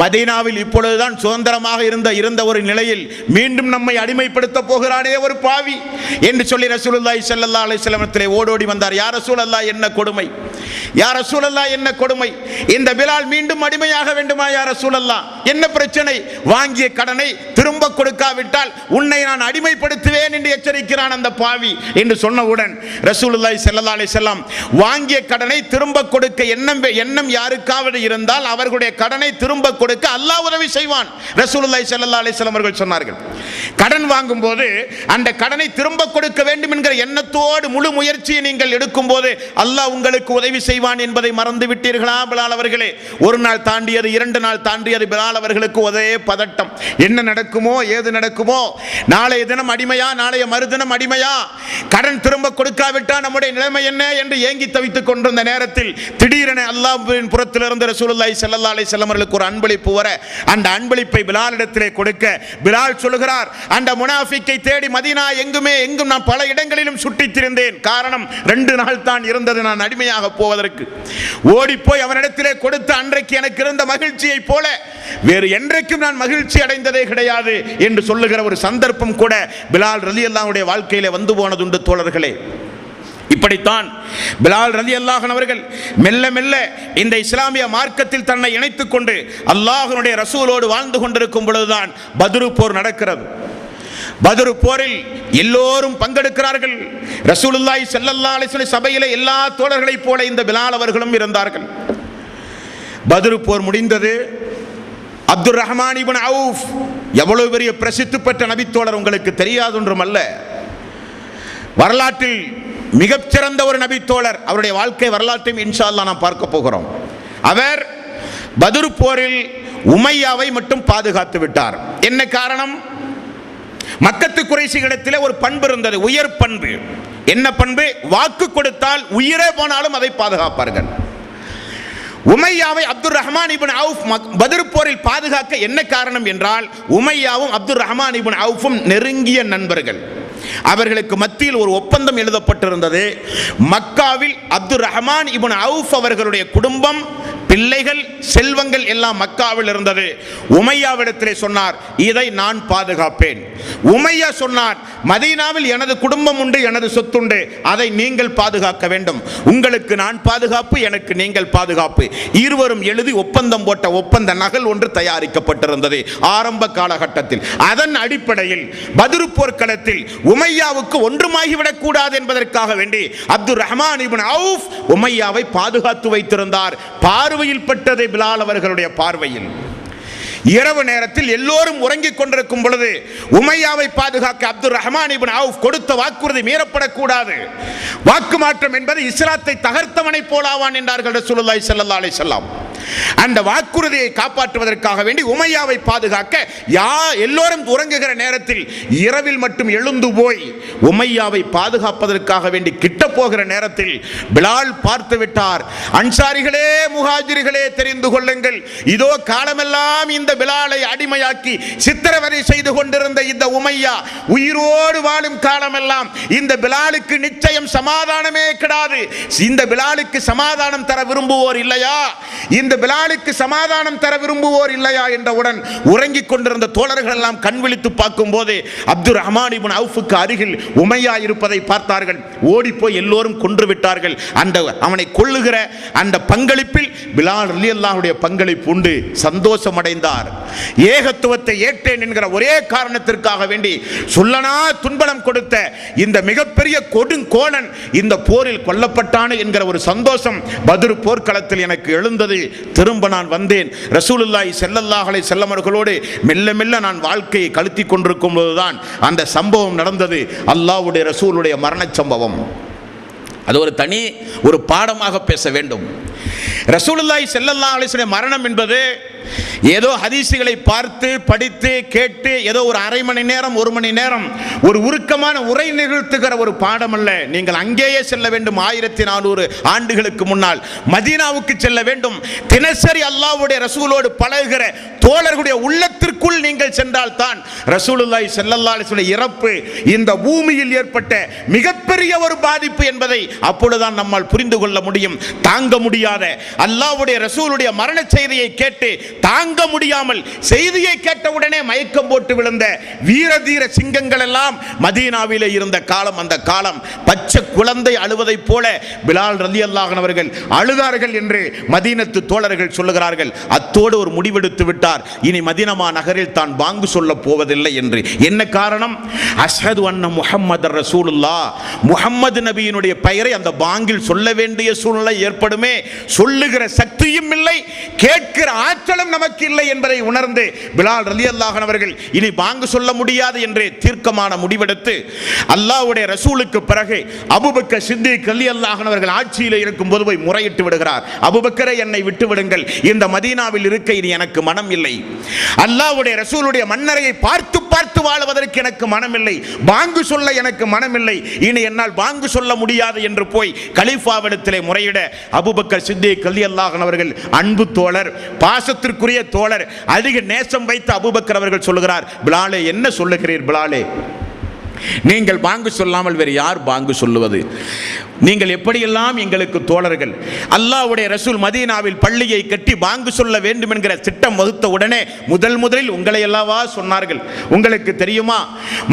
மதீனாவில் இப்பொழுதுதான் சுதந்திரமாக இருந்த ஒரு நிலையில் மீண்டும் நம்மை அடிமைப்படுத்த போகிறானே ஒரு பாவி என்று சொல்லி ரசூலுல்லாஹி ஸல்லல்லாஹு அலைஹி வஸல்லம் ஓடோடி வந்தார். யா ரசூலல்லாஹ், என்ன கொடுமை, யா ரசூலல்லாஹ், என்ன கொடுமை, இந்த பிலால் மீண்டும் அடிமையாக வேண்டுமா யா ரசூலல்லாஹ், என்ன பிரச்சனை, வாங்கிய கடனை திரும்ப கொடுக்காவிட்டால் உன்னை நான் அடிமைப்படுத்துவேன் என்று எச்சரிக்கிறான் அந்த பாவி என்று சொன்னவுடன் ரசூலுல்லாஹி ஸல்லல்லாஹு அலைஹி வஸல்லம் வாங்கிய கடனை திரும்ப கொடுக்க எண்ணம் யாருக்காவது இருந்தால் அவர்களுடைய கடனை திரும்ப கொடுக்க அல்லாஹ் உதவி செய்வான். ரசூலுல்லாஹி ஸல்லல்லாஹு அலைஹி வஸல்லம் அவர்கள் சொன்னார்கள், கடன் வாங்கும் போது அந்த கடனை திரும்ப கொடுக்க வேண்டும் என்கிற எண்ணத்தோடு முழு முயற்சியை நீங்கள் எடுக்கும் போது அல்லாஹ் உங்களுக்கு உதவி செய்வான் என்பதை மறந்து விட்டீர்களா பிலால் அவர்களே? ஒரு நாள் தாண்டியது, 2 நாள் தாண்டியது, பிலால் அவர்களுக்கு ஒரே பதட்டம். என்ன நடக்குமோ, ஏது நடக்குமோ, நாளைய தினம் அடிமையா, நாளைய மறுதினம் அடிமையா, கடன் திரும்ப கொடுக்காவிட்டா நம்முடைய நிலைமை என்ன என்று ஏங்கி தவித்துக் கொண்டிருந்த நேரத்தில் திடீரென அல்லாஹ்வின் புறத்திலிருந்து ரசூலுல்லாஹி ஸல்லல்லாஹு அலைஹி வஸல்லம் அவர்களுக்கு ஒரு அன்பளிப்பு வர அந்த அன்பளிப்பை பிலாலிடத்திலே கொடுக்க பிலால் சொல்கிறார், அந்த முனாஃபிக்கை தேடி மதீனா எங்கும் நான் பல இடங்களிலும் சுற்றித் திரிந்தேன். காரணம் 2 நாள் தான் இருந்தது நான் அடிமையாக போவதற்கு. ஓடிப்போய் அவனிடத்திலே கொடுத்த அன்றைக்கு எனக்கு இருந்த மகிழ்ச்சியை போல வேறு என்றைக்கும் நான் மகிழ்ச்சி அடைந்ததே கிடையாது என்று சொல்லுகிற ஒரு சந்தர்ப்பம் கூட பிலால் ரலியல்லாஹு அன்ஹுடைய வாழ்க்கையிலே வந்து போனதுண்டு தோழர்களே. இப்படித்தான் பிலால் ரலியல்லாஹு அன்ஹு அவர்கள் மெல்ல மெல்ல இந்த இஸ்லாமிய மார்க்கத்தில் தன்னை இணைத்துக் கொண்டு அல்லாஹ்வுடைய ரசூலோடு வாழ்ந்து கொண்டிருக்கும் பொழுதுதான் பத்ரு போர் நடக்கிறது. பத்ரு போரில் எல்லோரும் பங்கெடுக்கிறார்கள். ரசூலுல்லாஹி ஸல்லல்லாஹு அலைஹி வஸல்லம் சபையிலே எல்லா தோழர்களைப் போல இந்த பிலால் அவர்களும் இருந்தார்கள். பத்ரு போர் முடிந்தது. அப்துர் ரஹ்மான் இப்னு அவுஃப் எவ்வளவு பெரிய பிரசித்தி பெற்ற நபித்தோழர் உங்களுக்கு தெரியாது ஒன்றுமல்ல. வரலாற்றில் மிகச்சிறந்த ஒரு நபித்தோழர். அவருடைய வாழ்க்கை வரலாற்றையும் இன்ஷா அல்லாஹ் நாம் பார்க்க போகிறோம். அவர் பத்ரு போரில் உமையாவை மட்டும் பாதுகாத்து விட்டார். என்ன காரணம்? மக்கத்து குறைஷிகளிடத்திலே ஒரு பண்பு இருந்தது, உயர் பண்பு. என்ன பண்பு? வாக்கு கொடுத்தால் உயிரே போனாலும் அதை பாதுகாப்பார்கள். உமையாவை அப்துர் ரஹ்மான் இப்னு அவுஃப் பத்ரு போரில் பாதுகாக்க என்ன காரணம் என்றால், உமையாவும் அப்துர் ரஹ்மான் இப்னு அவுஃபும் நெருங்கிய நண்பர்கள். அவர்களுக்கு மத்தியில் ஒரு ஒப்பந்தம் எழுதப்பட்டிருந்தது. மக்காவில் அப்துர் ரஹ்மான் இப்னு அவுஃப் அவர்களுடைய குடும்பம், பிள்ளைகள், செல்வங்கள் எல்லாம் மக்காவில் இருந்தது. உமையாவிடத்திலே சொன்னார், இதை நான் பாதுகாப்பேன். உமையா சொன்னார், மதீனாவில் எனது குடும்பம் உண்டு, எனது சொத்துண்டு, அதை நீங்கள் பாதுகாக்க வேண்டும். உங்களுக்கு நான் பாதுகாப்பு, எனக்கு நீங்கள் பாதுகாப்பு. இருவரும் எழுதி ஒப்பந்தம் போட்ட ஒப்பந்த நகல் ஒன்று தயாரிக்கப்பட்டிருந்தது ஆரம்ப காலகட்டத்தில். அதன் அடிப்படையில் பத்ரு போர்க்களத்தில் உமையாவுக்கு ஒன்றுமாகிவிடக் கூடாது என்பதற்காக வேண்டி அப்துர் ரஹ்மான் இப்னு அவுஃப் உமையாவை பாதுகாத்து வைத்திருந்தார். பார்வையில் பட்டது பிலால் அவர்களுடைய பார்வையில். இரவு நேரத்தில் எல்லோரும் உறங்கிக் கொண்டிருக்கும் பொழுது உமையாவை பாதுகாக்க அப்துர் ரஹ்மான் இப்னு அவுஃப் கொடுத்த வாக்குறுதி மீறப்படக்கூடாது. வாக்கு மாற்றம் என்பது இஸ்லாத்தை தகர்த்தவனை போலாவான் என்றார்கள் ரசூலுல்லாஹி ஸல்லல்லாஹு அலைஹி வஸல்லம். அந்த வாக்குறுதியை காப்பாற்றுவதற்காக வேண்டி உமையாவை பாதுகாக்க எல்லோரும் உறங்குகிற நேரத்தில் இரவில் மட்டும் எழுந்து போய் உமையாவை பாதுகாப்பதற்காக வேண்டி கிட்ட போகிற நேரத்தில் பிலால் பார்த்து விட்டார். அன்சாரிகளே, முஹாஜிர்களே, தெரிந்து கொள்ளுங்கள், இதோ காலமெல்லாம் இந்த பிலாலை அடிமையாக்கி சித்திரவதை செய்து கொண்டிருந்த இந்த உமையா உயிரோடு வாழும் காலமெல்லாம் இந்த பிலாலுக்கு நிச்சயம் சமாதானமே கிடையாது. இந்த பிலாலுக்கு சமாதானம் தர விரும்புவோர் இல்லையா, இந்த பிலாலுக்கு சமாதானம் தர விரும்புவோர் இல்லையா என்றவுடன் உறங்கிக் கொண்டிருந்த தோழர்கள் எல்லாம் கண் விழித்து பார்க்கும் போது அப்துர் ரஹ்மான் இப்னு அவுஃபுக்கு அருகில் உமையா இருப்பதை பார்த்தார்கள். ஓடிப்போய் எல்லோரும் கொன்று விட்டார்கள். அந்த அவனை கொல்லுகிற அந்த பங்களிப்பில் பிலால் ரலியல்லாஹு அன்ஹுடைய பங்களிப்பு உண்டு. சந்தோஷம் அடைந்தார். ஏகத்துவத்தை ஏற்றேன் என்கிற ஒரே காரணத்திற்காக வேண்டி சொல்லனா துன்பம் கொடுத்த இந்த மிகப்பெரிய கொடுங்கோலன் இந்த போரில் கொல்லப்பட்டான் என்கிற ஒரு சந்தோஷம் பத்ரு போர்க்களத்தில் எனக்கு எழுந்தது. திரும்ப நான் வந்தேன். ரசூலுல்லாஹி ஸல்லல்லாஹு அலைஹி வஸல்லம் அவர்களோடு மெல்ல மெல்ல நான் வாழ்க்கையை கழித்துக் கொண்டிருக்கும் போதுதான் அந்த சம்பவம் நடந்தது. அல்லாஹ்வுடைய ரசூலுடைய மரண சம்பவம். அது ஒரு பாடமாக பேச வேண்டும். ரசூலுல்லாஹி ஸல்லல்லாஹு அலைஹி வஸல்லம் மரணம் என்பது ஏதோ ஹதீசுகளை பார்த்து படித்து கேட்டு ஏதோ ஒரு அரை மணி நேரம் 1 மணி நேரம் ஒரு உருக்கமான உரை நிகழ்த்துகிற ஒரு பாடம் அல்ல. நீங்கள் அங்கேயே செல்ல வேண்டும். 1400 ஆண்டுகளுக்கு முன்னால் மதீனாவுக்கு செல்ல வேண்டும். தினசரி அல்லாஹ்வுடைய ரசூலோடு பழகுகிற தோழர்களுடைய உள்ளத்திற்குள் நீங்கள் சென்றால் தான் ரசூலுல்லாஹி ஸல்லல்லாஹு அலைஹி வஸல்லம் இறப்பு இந்த பூமியில் ஏற்பட்ட மிகப்பெரிய ஒரு பாதிப்பு என்பதை அப்பொழுதுதான் நம்மால் புரிந்து கொள்ள முடியும். தாங்க முடியாத அல்லாஹ்வுடைய ரசூலுடைய மரண செய்தியை கேட்டு தாங்க முடியாமல் செய்தியை கேட்டவுடனே மயக்கம் போட்டு விழுந்த வீர தீர சிங்கங்கள் எல்லாம் மதீனாவிலே இருந்த காலம். அந்த காலம் பச்சை குழந்தை அழுவதை போல பிலால் ரலியல்லாஹு அன்ஹு அவர்கள் அழுதார்கள் என்று மதீனத்து தோழர்கள் சொல்லுகிறார்கள். அத்தோடு ஒரு முடிவெடுத்து விட்டார், இனி மதீனா நகரில் தான் பாங்கு சொல்ல போவதில்லை என்று. என்ன காரணம்? அஷ்ஹது அன்ன முஹம்மது ரசூலுல்லாஹ், முஹம்மது நபியினுடைய பெயரை அந்த பாங்கில் சொல்ல வேண்டிய சூழ்நிலை ஏற்படுமே. சொல்லுகிற சக்தியும் இல்லை, கேட்கிற ஆற்றலும் நமக்கு இல்லை என்பதை உணர்ந்து பிலால் ரலியல்லாஹு அன்ஹு அவர்கள் இனி பாங்கு சொல்ல முடியாது என்று தீர்க்கமான முடிவெடுத்து அல்லாஹ்வுடைய ரசூலுக்கு பிறகு அபூபக்கர் சித்திக் ரலியல்லாஹு அன்ஹு அவர்கள் ஆட்சியில் இருக்கும் போது போய் முறையிட்டு விடுகிறார். அபூபக்கரை என்னை விட்டு விடுங்கள், இந்த மதீனாவில் இருக்க இனி எனக்கு மனம் இல்லை. அல்லாஹ்வுடைய அல்லாஹ்வுடைய ரசூலுடைய மன்னரையை பார்த்து பார்த்து வாழ்வதற்கு எனக்கு மனமில்லை, பாங்கு சொல்ல எனக்கு மனமில்லை, இனி என்னால் பாங்கு சொல்ல முடியாது என்று போய் கலீஃபாவிடத்திலே முறையிட அபூபக்கர் சித்திக் ரலியல்லாஹு அன்ஹு அவர்கள் அன்பு தோழர், பாசத்திற்குரிய தோழர், அதிக நேசம் வைத்த அபூபக்கர் அவர்கள் சொல்லுகிறார், பிலாலே என்ன சொல்லுகிறீர் பிலாலே, நீங்கள் பாங்கு சொல்லாமல் வேறு யார் பாங்கு சொல்லுவது? நீங்கள் எப்படியெல்லாம் எங்களுக்கு தோழர்கள். அல்லாஹ்வுடைய ரசூல் மதீனாவில் பள்ளியை கட்டி பாங்கு சொல்ல வேண்டும் என்கிற திட்டம் வகுத்த உடனே முதலில் உங்களை அல்லவா சொன்னார்கள். உங்களுக்கு தெரியுமா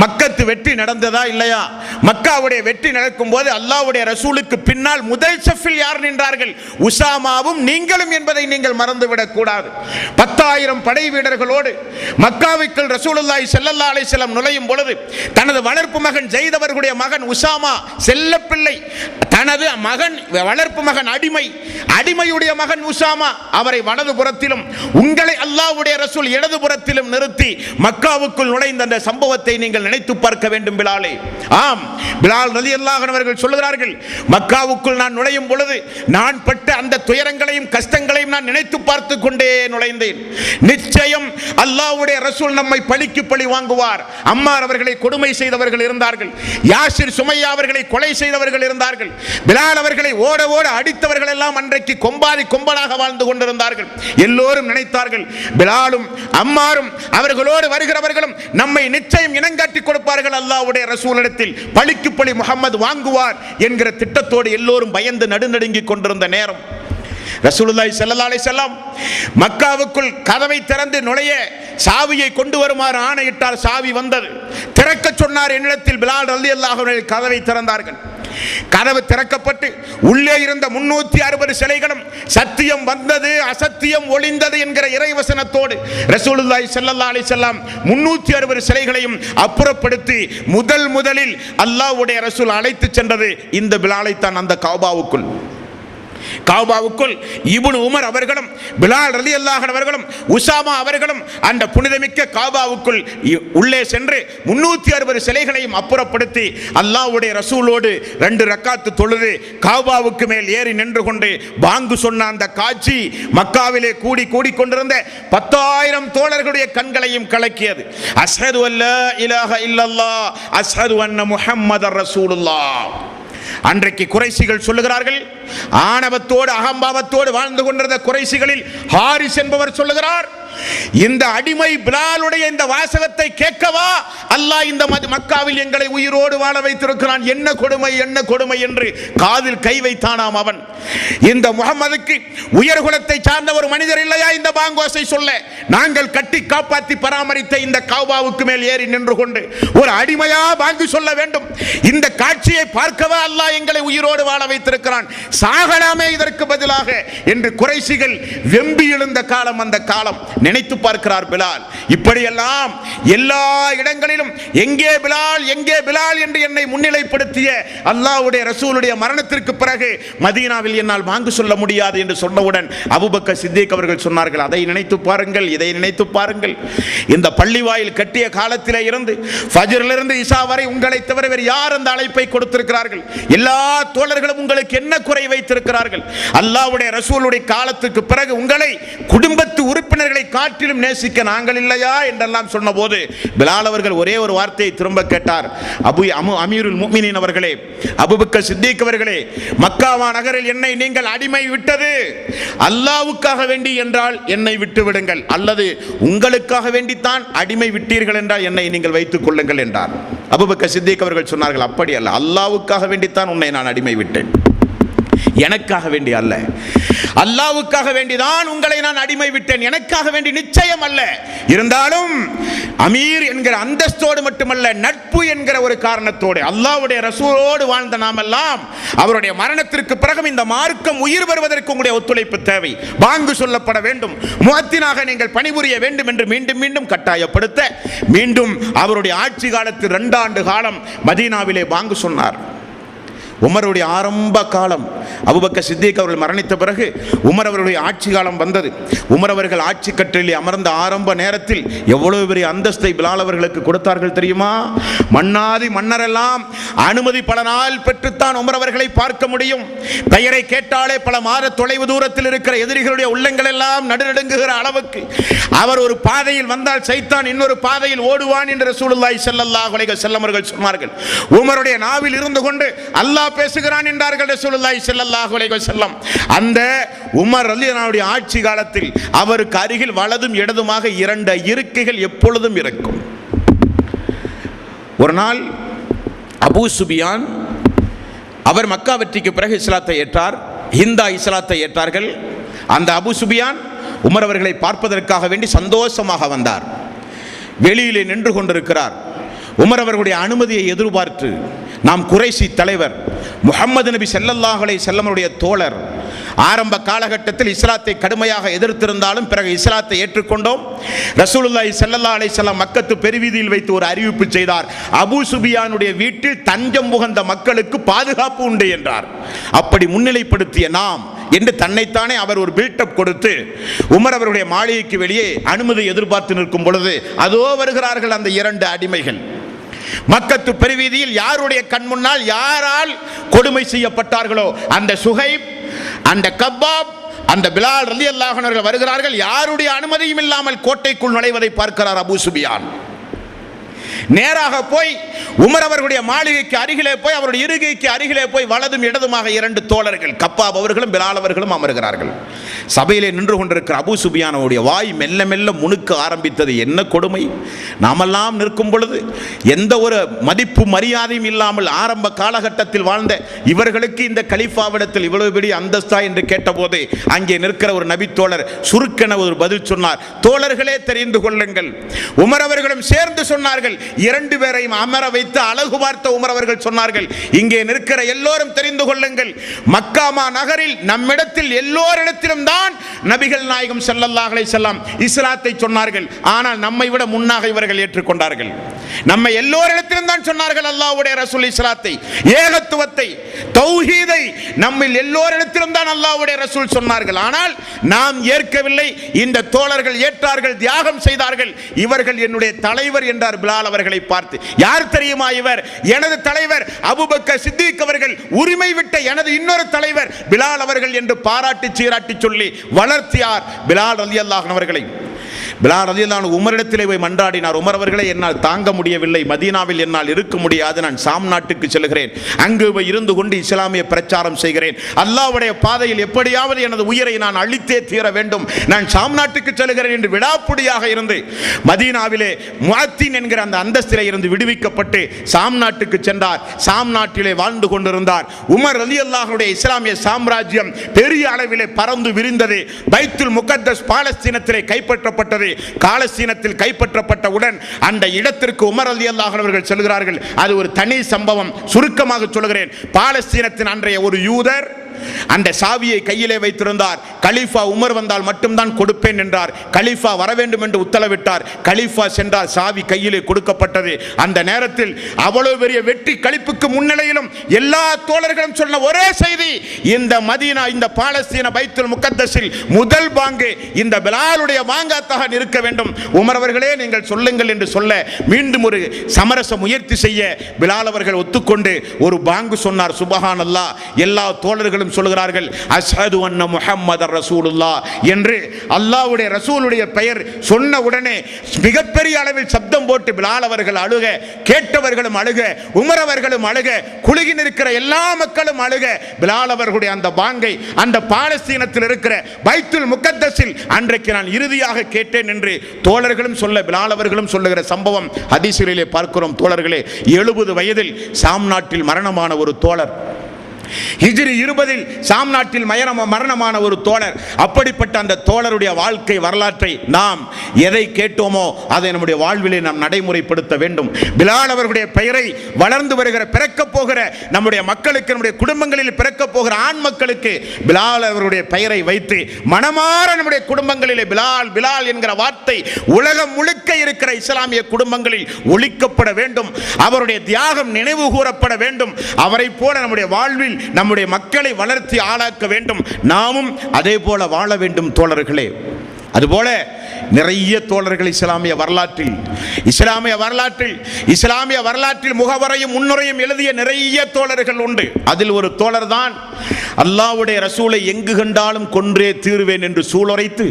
மக்கத்து வெற்றி நடந்ததா இல்லையா? மக்காவுடைய வெற்றி நடக்கும் போது அல்லாஹ்வுடைய ரசூலுக்கு பின்னால் முதல் சஃபில் யார் நின்றார்கள்? உசாமாவும் நீங்களும் என்பதை நீங்கள் மறந்துவிடக் கூடாது. 10,000 படை வீரர்களோடு மக்காவுக்குள் ரசூலுல்லாஹி ஸல்லல்லாஹு அலைஹி வஸல்லம் நுழையும் பொழுது தனது வளர்ப்பு மகன் ஜெயித் அவர்களுடைய மகன் உசாமா செல்லப்பிள்ளை, தனது மகன் வளர்ப்பு மகன் அடிமையுடைய மகன் உசாமா, அவரை வலது புறத்திலும் உங்களை அல்லாஹ்வுடைய ரசூல் இடது புறத்திலும் நிறுத்தி மக்காவுக்குள் நுழைந்த அந்த சம்பவத்தை நீங்கள் நினைத்து பார்க்க வேண்டும் பிலாலே. ஆம், பிலால் ரலியல்லாஹு அன்ஹு அவர்கள் சொல்லுகிறார்கள், மக்காவுக்குள் நான் நுழையும் பொழுது நான் பட்ட அந்த துயரங்களையும் கஷ்டங்களையும் நான் நினைத்து பார்த்து கொண்டே நுழைந்தேன். நிச்சயம் அல்லாஹ்வுடைய ரசூல் நம்மை பழிக்கு பழி வாங்குவார். அம்மார் அவர்களை கொடுமை செய்தவர்கள் இருந்தார்கள், யாசிர் சுமையா அவர்களை கொலை செய்தவர்கள் இருந்தார்கள், பிலால் அவர்களை ஓட ஓட அடித்தவர்கள் எல்லாம் அன்றைக்கு கொம்பனாக வாழ்ந்து கொண்டிருந்தார்கள். எல்லோரும் நினைத்தார்கள், பிலாலும் அம்மாரும் அவர்களோடு வருகிறவர்களும் நம்மை நிச்சயம் இனங்காட்டி கொடுப்பார்கள், அல்லாஹ்வுடைய ரசூலிடத்தில் பழிக்கு பழி முஹம்மது வாங்குவார் என்கிற திட்டத்தோடு எல்லோரும் பயந்து நடுநடுங்கிக் கொண்டிருந்த நேரம் ரசூலுல்லாஹி ஸல்லல்லாஹு அலைஹி வஸல்லம் மக்காவுக்குள் கதவை திறந்து நுழைய சாவியை கொண்டு வருமாறு ஆணையிட்டார். சாவி வந்தது. திறக்க சொன்னார் என்னிடத்தில். பிலால் ரலியல்லாஹு அன்ஹு கதவை திறந்தார்கள். கதவு திறக்கப்பட்டு உள்ளே இருந்த 360 சிலைகளும் சத்தியம் வந்தது அசத்தியம் ஒளிந்தது என்கிற இறைவசனத்தோடு ரசூலுல்லாஹி ஸல்லல்லாஹு அலைஹி வஸல்லம் 360 சிலைகளையும் அப்புறப்படுத்தி முதலில் அல்லாஹ்வுடைய ரசூல் அழைத்து சென்றது இந்த பிலாலை தான். அந்த காபாவுக்குள் இப்னு உமர் அவர்களும் பிலால் ரலியல்லாஹு அன்ஹு அவர்களும் உசாமா அவர்களும் அந்த புனிதமிக்க காபாவுக்குள் உள்ளே சென்று 360 சிலைகளையும் அப்புறப்படுத்தி அல்லாஹ்வுடைய ரசூலோடு 2 ரக்காத்து தொழுது காபாவுக்கு மேல் ஏறி நின்று கொண்டு பாங்கு சொன்ன அந்த காட்சி மக்காவிலே கூடி கொண்டிருந்த 10,000 தோழர்களுடைய கண்களையும் கலக்கியது. அஷ்ஹது அல்லா இலாஹ இல்லல்லாஹ் அஷ்ஹது அன்ன முஹம்மதர் ரசூலுல்லாஹ். அன்றைக்கு குறைஷிகள் சொல்லுகிறார்கள், ஆணவத்தோடு அகம்பாவத்தோடு வாழ்ந்து கொண்டிருந்த குறைஷிகளில் ஹாரிஸ் என்பவர் சொல்லுகிறார், இந்த அடிமை பிலாலுடைய இந்த வாசகத்தை கேட்கவா அல்லாஹ் இந்த மக்காவில் எங்களை உயிரோடு வாழ வைத்திருக்கிறான், என்ன கொடுமை என்று காதில் கை வைத்தானாம் அவன். இந்த முஹம்மதுக்கு உயர்குலத்தை சார்ந்த ஒரு மனிதர் இல்லையா இந்த பாங்கோசை சொல்ல? நாங்கள் கட்டி காப்பாற்றி பராமரித்த இந்த காபாவுக்கு மேல் ஏறி நின்று கொண்டு ஒரு அடிமையா பாங்கு சொல்ல வேண்டும்? இந்த காட்சியை பார்க்கவா அல்லாஹ் எங்களை உயிரோடு வாழ வைத்திருக்கிறான், சாகலாமே இதற்கு பதிலாக என்று குறைஷிகள் வெம்பி எழுந்த காலம் அந்த காலம். நினைத்து பார்க்கிறார் பிலால். இப்படியெல்லாம் எல்லா இடங்களிலும் எங்கே பிலால் என்று என்னை முன்னிலைப்படுத்திய அல்லாஹ்வுடைய ரசூலுடைய மரணத்திற்கு பிறகு மதீனாவில் என்னால் பாங்கு சொல்ல முடியாது என்று சொன்னவுடன் அபூபக்கர் சித்திக் அவர்கள் சொன்னார்கள், அதை நினைத்து பாருங்கள், இதை நினைத்து பாருங்கள். இந்த பள்ளிவாயில் கட்டிய காலத்திலே இருந்து ஃபஜ்ரிலிருந்து இஷா வரை உங்களை தவிர வேறு யார் அந்த அழைப்பை கொடுத்திருக்கிறார்கள்? எல்லா தோழர்களும் உங்களுக்கு என்ன குறை வைத்திருக்கிறார்கள்? அல்லாஹ்வுடைய ரசூலுடைய காலத்துக்கு பிறகு உங்களை குடும்பத்து உறுப்பினர்களை காட்டிலும் நேசிக்க நாங்கள் இல்லையா என்றெல்லாம் சொன்னபோது பிலால் அவர்கள் ஒரே ஒரு வார்த்தையை திரும்ப கேட்டார். அமீருல் முஃமினீன் அவர்களே, அபூபக்கர் சித்திக் அவர்களே, மக்காவா நகரில் என்னை நீங்கள் அடிமை விட்டது அல்லாஹ்வுக்காக வேண்டி என்றால் என்னை விட்டு விடுங்கள், அல்லது உங்களுக்காக வேண்டித்தான் அடிமை விட்டீர்கள் என்றால் என்னை நீங்கள் வைத்துக் கொள்ளுங்கள் என்றார். அபூபக்கர் சித்திக் அவர்கள் சொன்னார்கள், அப்படி அல்ல, அல்லாஹ்வுக்காக வேண்டித்தான் உன்னை நான் அடிமை விட்டேன், எனக்காக வேண்டி அல்ல. அல்லாஹ்வுக்காக வேண்டிதான் உங்களை நான் அடிமை விட்டேன், எனக்காக வேண்டி நிச்சயம் அல்ல. இருந்தாலும் அமீர் என்கிற அந்தஸ்தோடு மட்டுமல்ல, நட்பு என்கிற ஒரு காரணத்தோடு அல்லாஹ்வுடைய ரசூலோடு வாழ்ந்த நாமெல்லாம் அவருடைய மரணத்திற்கு பிறகு இந்த மார்க்கம் உயிர் வருவதற்கு உங்களுடைய ஒத்துழைப்பு தேவை, பாங்கு சொல்லப்பட வேண்டும், முஅத்தினாக நீங்கள் பணிபுரிய வேண்டும் என்று மீண்டும் கட்டாயப்படுத்த மீண்டும் அவருடைய ஆட்சி காலத்தில் 2 ஆண்டு காலம் மதீனாவிலே பாங்கு சொன்னார். உமருடைய ஆரம்ப காலம், அபூபக்கர் சித்திக் அவர்கள் மரணித்த பிறகு உமர் அவர்களுடைய ஆட்சி காலம் வந்தது. உமர் அவர்கள் ஆட்சி கட்டிலில் அமர்ந்த ஆரம்ப நேரத்தில் எவ்வளவு பெரிய அந்தஸ்தை பிலால் அவர்களுக்கு கொடுத்தார்கள் தெரியுமா? மன்னாதி மன்னரெல்லாம் அனுமதி பல நாள் பெற்றுத்தான் உமர் அவர்களை பார்க்க முடியும். பெயரை கேட்டாலே பல மாத தொலைவு தூரத்தில் இருக்கிற எதிரிகளுடைய உள்ளங்கள் எல்லாம் நடுநடுங்குகிற அளவுக்கு அவர் ஒரு பாதையில் வந்தால் சைத்தான் இன்னொரு பாதையில் ஓடுவான் என்று ரசூலுல்லாஹி ஸல்லல்லாஹு அலைஹி வஸல்லம் அவர்கள் சொன்னார்கள். உமருடைய நாவில் இருந்து கொண்டு அல்லாஹ் பேசுகிறான் என்றார்கள் ரசூலுல்லாஹி ஸல்லல்லாஹு அலைஹி வஸல்லம். அந்த உமர் ரலியல்லாஹு ஆட்சி காலத்தில் அவருக்கு அருகில் வலதும் இடதுமாக 2 இருக்கைகள் எப்பொழுதும் இருக்கும். ஒரு நாள் அபூ சுபியான் அவர் மக்கா வெற்றிக்கு பிறகு இஸ்லாத்தை ஏற்றார். ஹிந்தா இஸ்லாத்தை ஏற்றார்கள். அந்த அபூ சுபியான் உமர் அவர்களை பார்ப்பதற்காக வேண்டி சந்தோஷமாக வந்தார். வெளியிலே நின்று கொண்டிருக்கிறார். உமர் அவர்களுடைய அனுமதியை எதிர்பார்த்து, நாம் குறைஷி தலைவர் முஹம்மது நபி ஸல்லல்லாஹு அலைஹி வஸல்லமுடைய தோழர், ஆரம்ப காலகட்டத்தில் இஸ்லாத்தை கடுமையாக எதிர்த்திருந்தாலும் பிறகு இஸ்லாத்தை ஏற்றுக்கொண்டோம். ரசூலுல்லாஹி ஸல்லல்லாஹு அலைஹி வஸல்லம் மக்கத்து பெருவீதியில் வைத்து ஒரு அறிவிப்பு செய்தார். அபூ சுபியானுடைய வீட்டில் தஞ்சம் புகுந்த மக்களுக்கு பாதுகாப்பு உண்டு என்றார். அப்படி முன்னிலைப்படுத்திய நாம் என்று தன்னைத்தானே அவர் ஒரு பில்டப் கொடுத்து உமர் அவருடைய மாளிகைக்கு வெளியே அனுமதி எதிர்பார்த்து நிற்கும் பொழுது அதோ வருகிறார்கள் அந்த 2 அடிமைகள். மக்கத்து பெருவீதியில் யாருடைய கண் முன்னால் யாரால் கொடுமை செய்யப்பட்டார்களோ அந்த சுஹைப், அந்த கப்பாப், அந்த பிலால் ரலியல்லாஹு அன்ஹு அவர்கள் வருகிறார்கள். யாருடைய அனுமதியும் இல்லாமல் கோட்டைக்குள் நுழைவதை பார்க்கிறார் அபூ சுபியான். நேராக போய் உமர் அவர்களுடைய மாளிகைக்கு அருகிலே போய் அவருடைய இருகைக்கு அருகிலே போய் வலதும் இடதுமாக 2 தோழர்கள் கப்பாப் அவர்களும் பிலால் அவர்களும் அமர்கிறார்கள். சபையிலே நின்று கொண்டிருக்கிற அபூ சுபியானுடைய வாய் மெல்ல மெல்ல முணுக்க ஆரம்பித்தது. என்ன கொடுமை! நாமெல்லாம் நிற்கும் பொழுது எந்த ஒரு மதிப்பு மரியாதையும் இல்லாமல் ஆரம்ப காலகட்டத்தில் வாழ்ந்த இவர்களுக்கு இந்த கலீஃபாவிடத்தில் இவ்வளவு பெரிய அந்தஸ்தா என்று கேட்டபோது அங்கே நிற்கிற ஒரு நபி தோழர் சுருக்கென ஒரு பதில் சொன்னார். தோழர்களே தெரிந்து கொள்ளுங்கள். உமர் அவர்களும் சேர்ந்து சொன்னார்கள். 2 பேரையும் அமர வைத்து அழகு பார்த்த உமர் அவர்கள் சொன்னார்கள், இங்கே நிற்கிற எல்லோரும் தெரிந்து கொள்ளுங்கள், மக்காமா நகரில் நம்மிடத்தில் எல்லோரிடத்திலும் தான் நபிகள் நாயகம் ஸல்லல்லாஹு அலைஹி வஸல்லம் இஸ்லாத்தை சொன்னார்கள். ஆனால் நம்மை விட முன்னாக இவர்கள் ஏற்றுக்கொண்டார்கள். நம்மை எல்லோரிடத்திலும் தான் சொன்னார்கள் அல்லாஹ்வுடைய ரசூல் இஸ்லாத்தை, ஏகத்துவத்தை, தௌஹீதை நம்மில் எல்லோரிடத்திலும் தான் அல்லாஹ்வுடைய ரசூல் சொன்னார்கள். ஆனால் நாம் ஏற்கவில்லை. இந்த தோழர்கள் ஏற்றார்கள், தியாகம் செய்தார்கள். இவர்கள் என்னுடைய தலைவர் என்றார் பிலால் அவர்களை பார்த்து. யார் தெரியுமா இவர்? எனது தலைவர் அபூபக்கர் சித்திக் அவர்கள், உரிமை விட்ட எனது இன்னொரு தலைவர் பிலால் அவர்கள் என்று பாராட்டி சீராட்டி சொல்லி வளர்த்தியார் பிலால் ரலியல்லாஹு அன்ஹு அவர்களை. பிலால் ரலியல்லாஹு அன்ஹு உமரிடத்திலே போய் மன்றாடினார். உமர் அவர்களை என்னால் தாங்க முடியவில்லை, மதீனாவில் என்னால் இருக்க முடியாது, நான் ஷாம் நாட்டுக்கு செல்கிறேன், அங்கு போய் இருந்து கொண்டு இஸ்லாமிய பிரச்சாரம் செய்கிறேன், அல்லாஹ்வுடைய பாதையில் எப்படியாவது எனது உயிரை நான் அழித்தே தீர வேண்டும், நான் ஷாம் நாட்டுக்கு செல்கிறேன் என்று விடாப்புடியாக இருந்து மதீனாவிலே முஅத்தின் என்கிற அந்த அந்தஸ்திலே இருந்து விடுவிக்கப்பட்டு ஷாம் நாட்டுக்கு சென்றார். ஷாம் நாட்டிலே வாழ்ந்து கொண்டிருந்தார். உமர் ரலியல்லாஹு அன்ஹுடைய இஸ்லாமிய சாம்ராஜ்யம் பெரிய அளவிலே பறந்து விரிந்தது. பைத்துல் முகத்தஸ் பாலஸ்தீனத்திலே கைப்பற்றப்பட்டது. பாலஸ்தீனத்தில் கைப்பற்றப்பட்டவுடன் அந்த இடத்திற்கு உமர் ரலியல்லாஹு அன்ஹு அவர்கள் செல்கிறார்கள். அது ஒரு தனி சம்பவம். சுருக்கமாக சொல்கிறேன். பாலஸ்தீனத்தின் அன்றைய ஒரு யூதர் அந்த சாவியை கையிலே வைத்திருந்தார். கலீஃபா உமர் வந்தால் மட்டும்தான் கொடுப்பேன் என்றார். கலீஃபா வர வேண்டும் என்று உத்தரவிட்டார். கலீஃபா சென்றார். சாவி கையிலே கொடுக்கப்பட்டது. அந்த நேரத்தில் அவ்வளவு பெரிய வெற்றி களிப்புக்கு முன்னிலையிலும் எல்லா தோழர்களும் சொன்ன ஒரே செய்தி, இந்த மதீனா, இந்த பாலஸ்தீன பைத்துல் முகத்தஸில் முதல் பாங்கு இந்த பிலாலுடைய பாங்காத்தாக இருக்க வேண்டும். உமர் அவர்களே நீங்கள் சொல்லுங்கள் என்று சொல்ல மீண்டும் ஒரு சமரச முயற்சி செய்ய பிலால் அவர்கள் ஒத்துக்கொண்டு ஒரு பாங்கு சொன்னார். சுப்ஹானல்லாஹ். எல்லா தோழர்களும் சொல்கிறார்கள் அஷ்ஹது அன்ன முஹம்மதர் ரசூலுல்லாஹ் என்று. அல்லாஹ்வுடைய ரசூலுடைய பெயர் சொன்ன உடனே மிகப்பெரிய அளவில் சப்தம் போட்டு பிலால் அவர்கள் அழுக, கேட்டவர்களும் அழுக, உமர் அவர்களும் அழுக, குலுகி நிற்கிற எல்லா மக்களும் அழுக. பிலால் அவர்களுடைய அந்த பாங்கை அந்த பாலஸ்தீனத்தில் இருக்கிற பைத்துல் முகத்தஸில் அன்றைக்கு நான் இறுதியாக கேட்டேன் என்று தோழர்களும் சொல்ல, பிலால் அவர்களும் சொல்லுகிற சம்பவம் ஹதீஸிலே பார்க்கிறோம். தோழர்களே, 70 வயதில் ஷாம் நாட்டில் மரணமான ஒரு தோழர் ஹிஜ்ரி 20 சாம் நாட்டில் மரணமான ஒரு தோழர். அப்படிப்பட்ட அந்த தோழருடைய வாழ்க்கை வரலாற்றை நாம் எதை கேட்டோமோ அதை நம்முடைய வாழ்விலே நாம் நடைமுறைப்படுத்த வேண்டும். பிலால் அவர்களுடைய பெயரை வளர்ந்து வருகிற பிறக்க போகிற நம்முடைய மக்களுக்கு, நம்முடைய குடும்பங்களில் பிறக்க போகிற ஆண் மக்களுக்கு பிலால் அவர்களுடைய பெயரை வைத்து மனமாற நம்முடைய குடும்பங்களிலே பிலால் பிலால் என்கிற வார்த்தை உலகம் முழுக்க இருக்கிற இஸ்லாமிய குடும்பங்களில் ஒலிக்கப்பட வேண்டும். அவருடைய தியாகம் நினைவு கூறப்பட வேண்டும். அவரை போல நம்முடைய வாழ்வில் நம்முடைய மக்களை வளர்த்தி ஆளாக்க வேண்டும். நாமும் அதே போல வாழ வேண்டும் தோழர்களே. அதுபோல நிறைய தோழர்கள் இஸ்லாமிய வரலாற்றில் முகவரையும் முன்னுரையும் எழுதிய நிறைய தோழர்கள் உண்டு. அதில் ஒரு தோழர் தான் அல்லாஹ்வுடைய ரசூலை எங்கு கண்டாலும் கொன்றே தீர்வேன் என்று சூளுரைத்து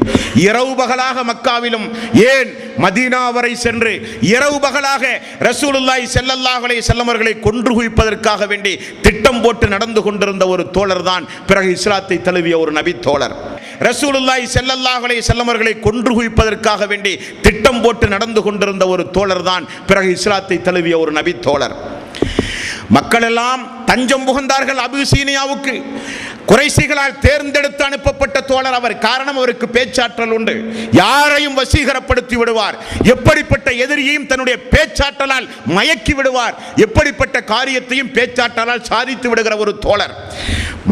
இரவு பகலாக மக்காவிலும் ஏன் மதீனா வரை சென்று இரவு பகலாக ரசூலுல்லாஹி ஸல்லல்லாஹு அலைஹி வஸல்லம் அவர்களை கொன்று குவிப்பதற்காக வேண்டி திட்டம் போட்டு நடந்து கொண்டிருந்த ஒரு தோழர் தான் பிறகு இஸ்லாத்தை தழுவிய ஒரு நபி தோழர். ரசூலுல்லாஹி ஸல்லல்லாஹு அலைஹி வஸல்லம் அவர்களை கொன்று குவிப்பதற்காக வேண்டி திட்டம் போட்டு நடந்து கொண்டிருந்த ஒரு தோழர் தான் பிறகு இஸ்லாத்தை தழுவிய ஒரு நபி தோழர். மக்கள் எல்லாம் தஞ்சம் புகுந்தார்கள் அபிசீனியாவுக்கு. குறைஷிகளால் தேர்ந்தெடுத்து அனுப்பப்பட்ட தோழர் அவர். காரணம், அவருக்கு பேச்சாற்றல் உண்டு. யாரையும் வசீகரப்படுத்தி விடுவார். எப்படிப்பட்ட எதிரியையும் தன்னுடைய பேச்சாற்றலால் மயக்கி விடுவார். எப்படிப்பட்ட காரியத்தையும் பேச்சாற்றலால் சாதித்து விடுகிற ஒரு தோழர்.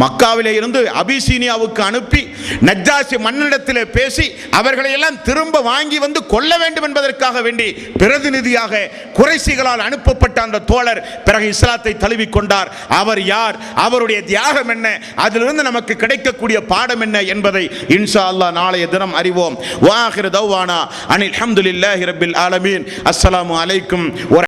மக்காவிலே இருந்து அபிசீனியாவுக்கு அனுப்பி நஜ்ஜாசி மன்னிடத்திலே பேசி அவர்களை எல்லாம் திரும்ப வாங்கி வந்து கொல்ல வேண்டும் என்பதற்காக வேண்டி பிரதிநிதியாக குறைஷிகளால் அனுப்பப்பட்ட அந்த தோழர் பிறகு இஸ்லாத்தை தழுவிக்கொண்டார். அவர் யார், அவருடைய தியாகம் என்ன, அதிலிருந்து நமக்கு கிடைக்கக்கூடிய பாடம் என்ன என்பதை இன்ஷா அல்லாஹ் நாளைய தினம் அறிவோம். வஆகிரு தவ்வானா அனில் ஹம்துலில்லாஹி ரப்பில் ஆலமீன். அஸ்ஸலாமு அலைக்கும்.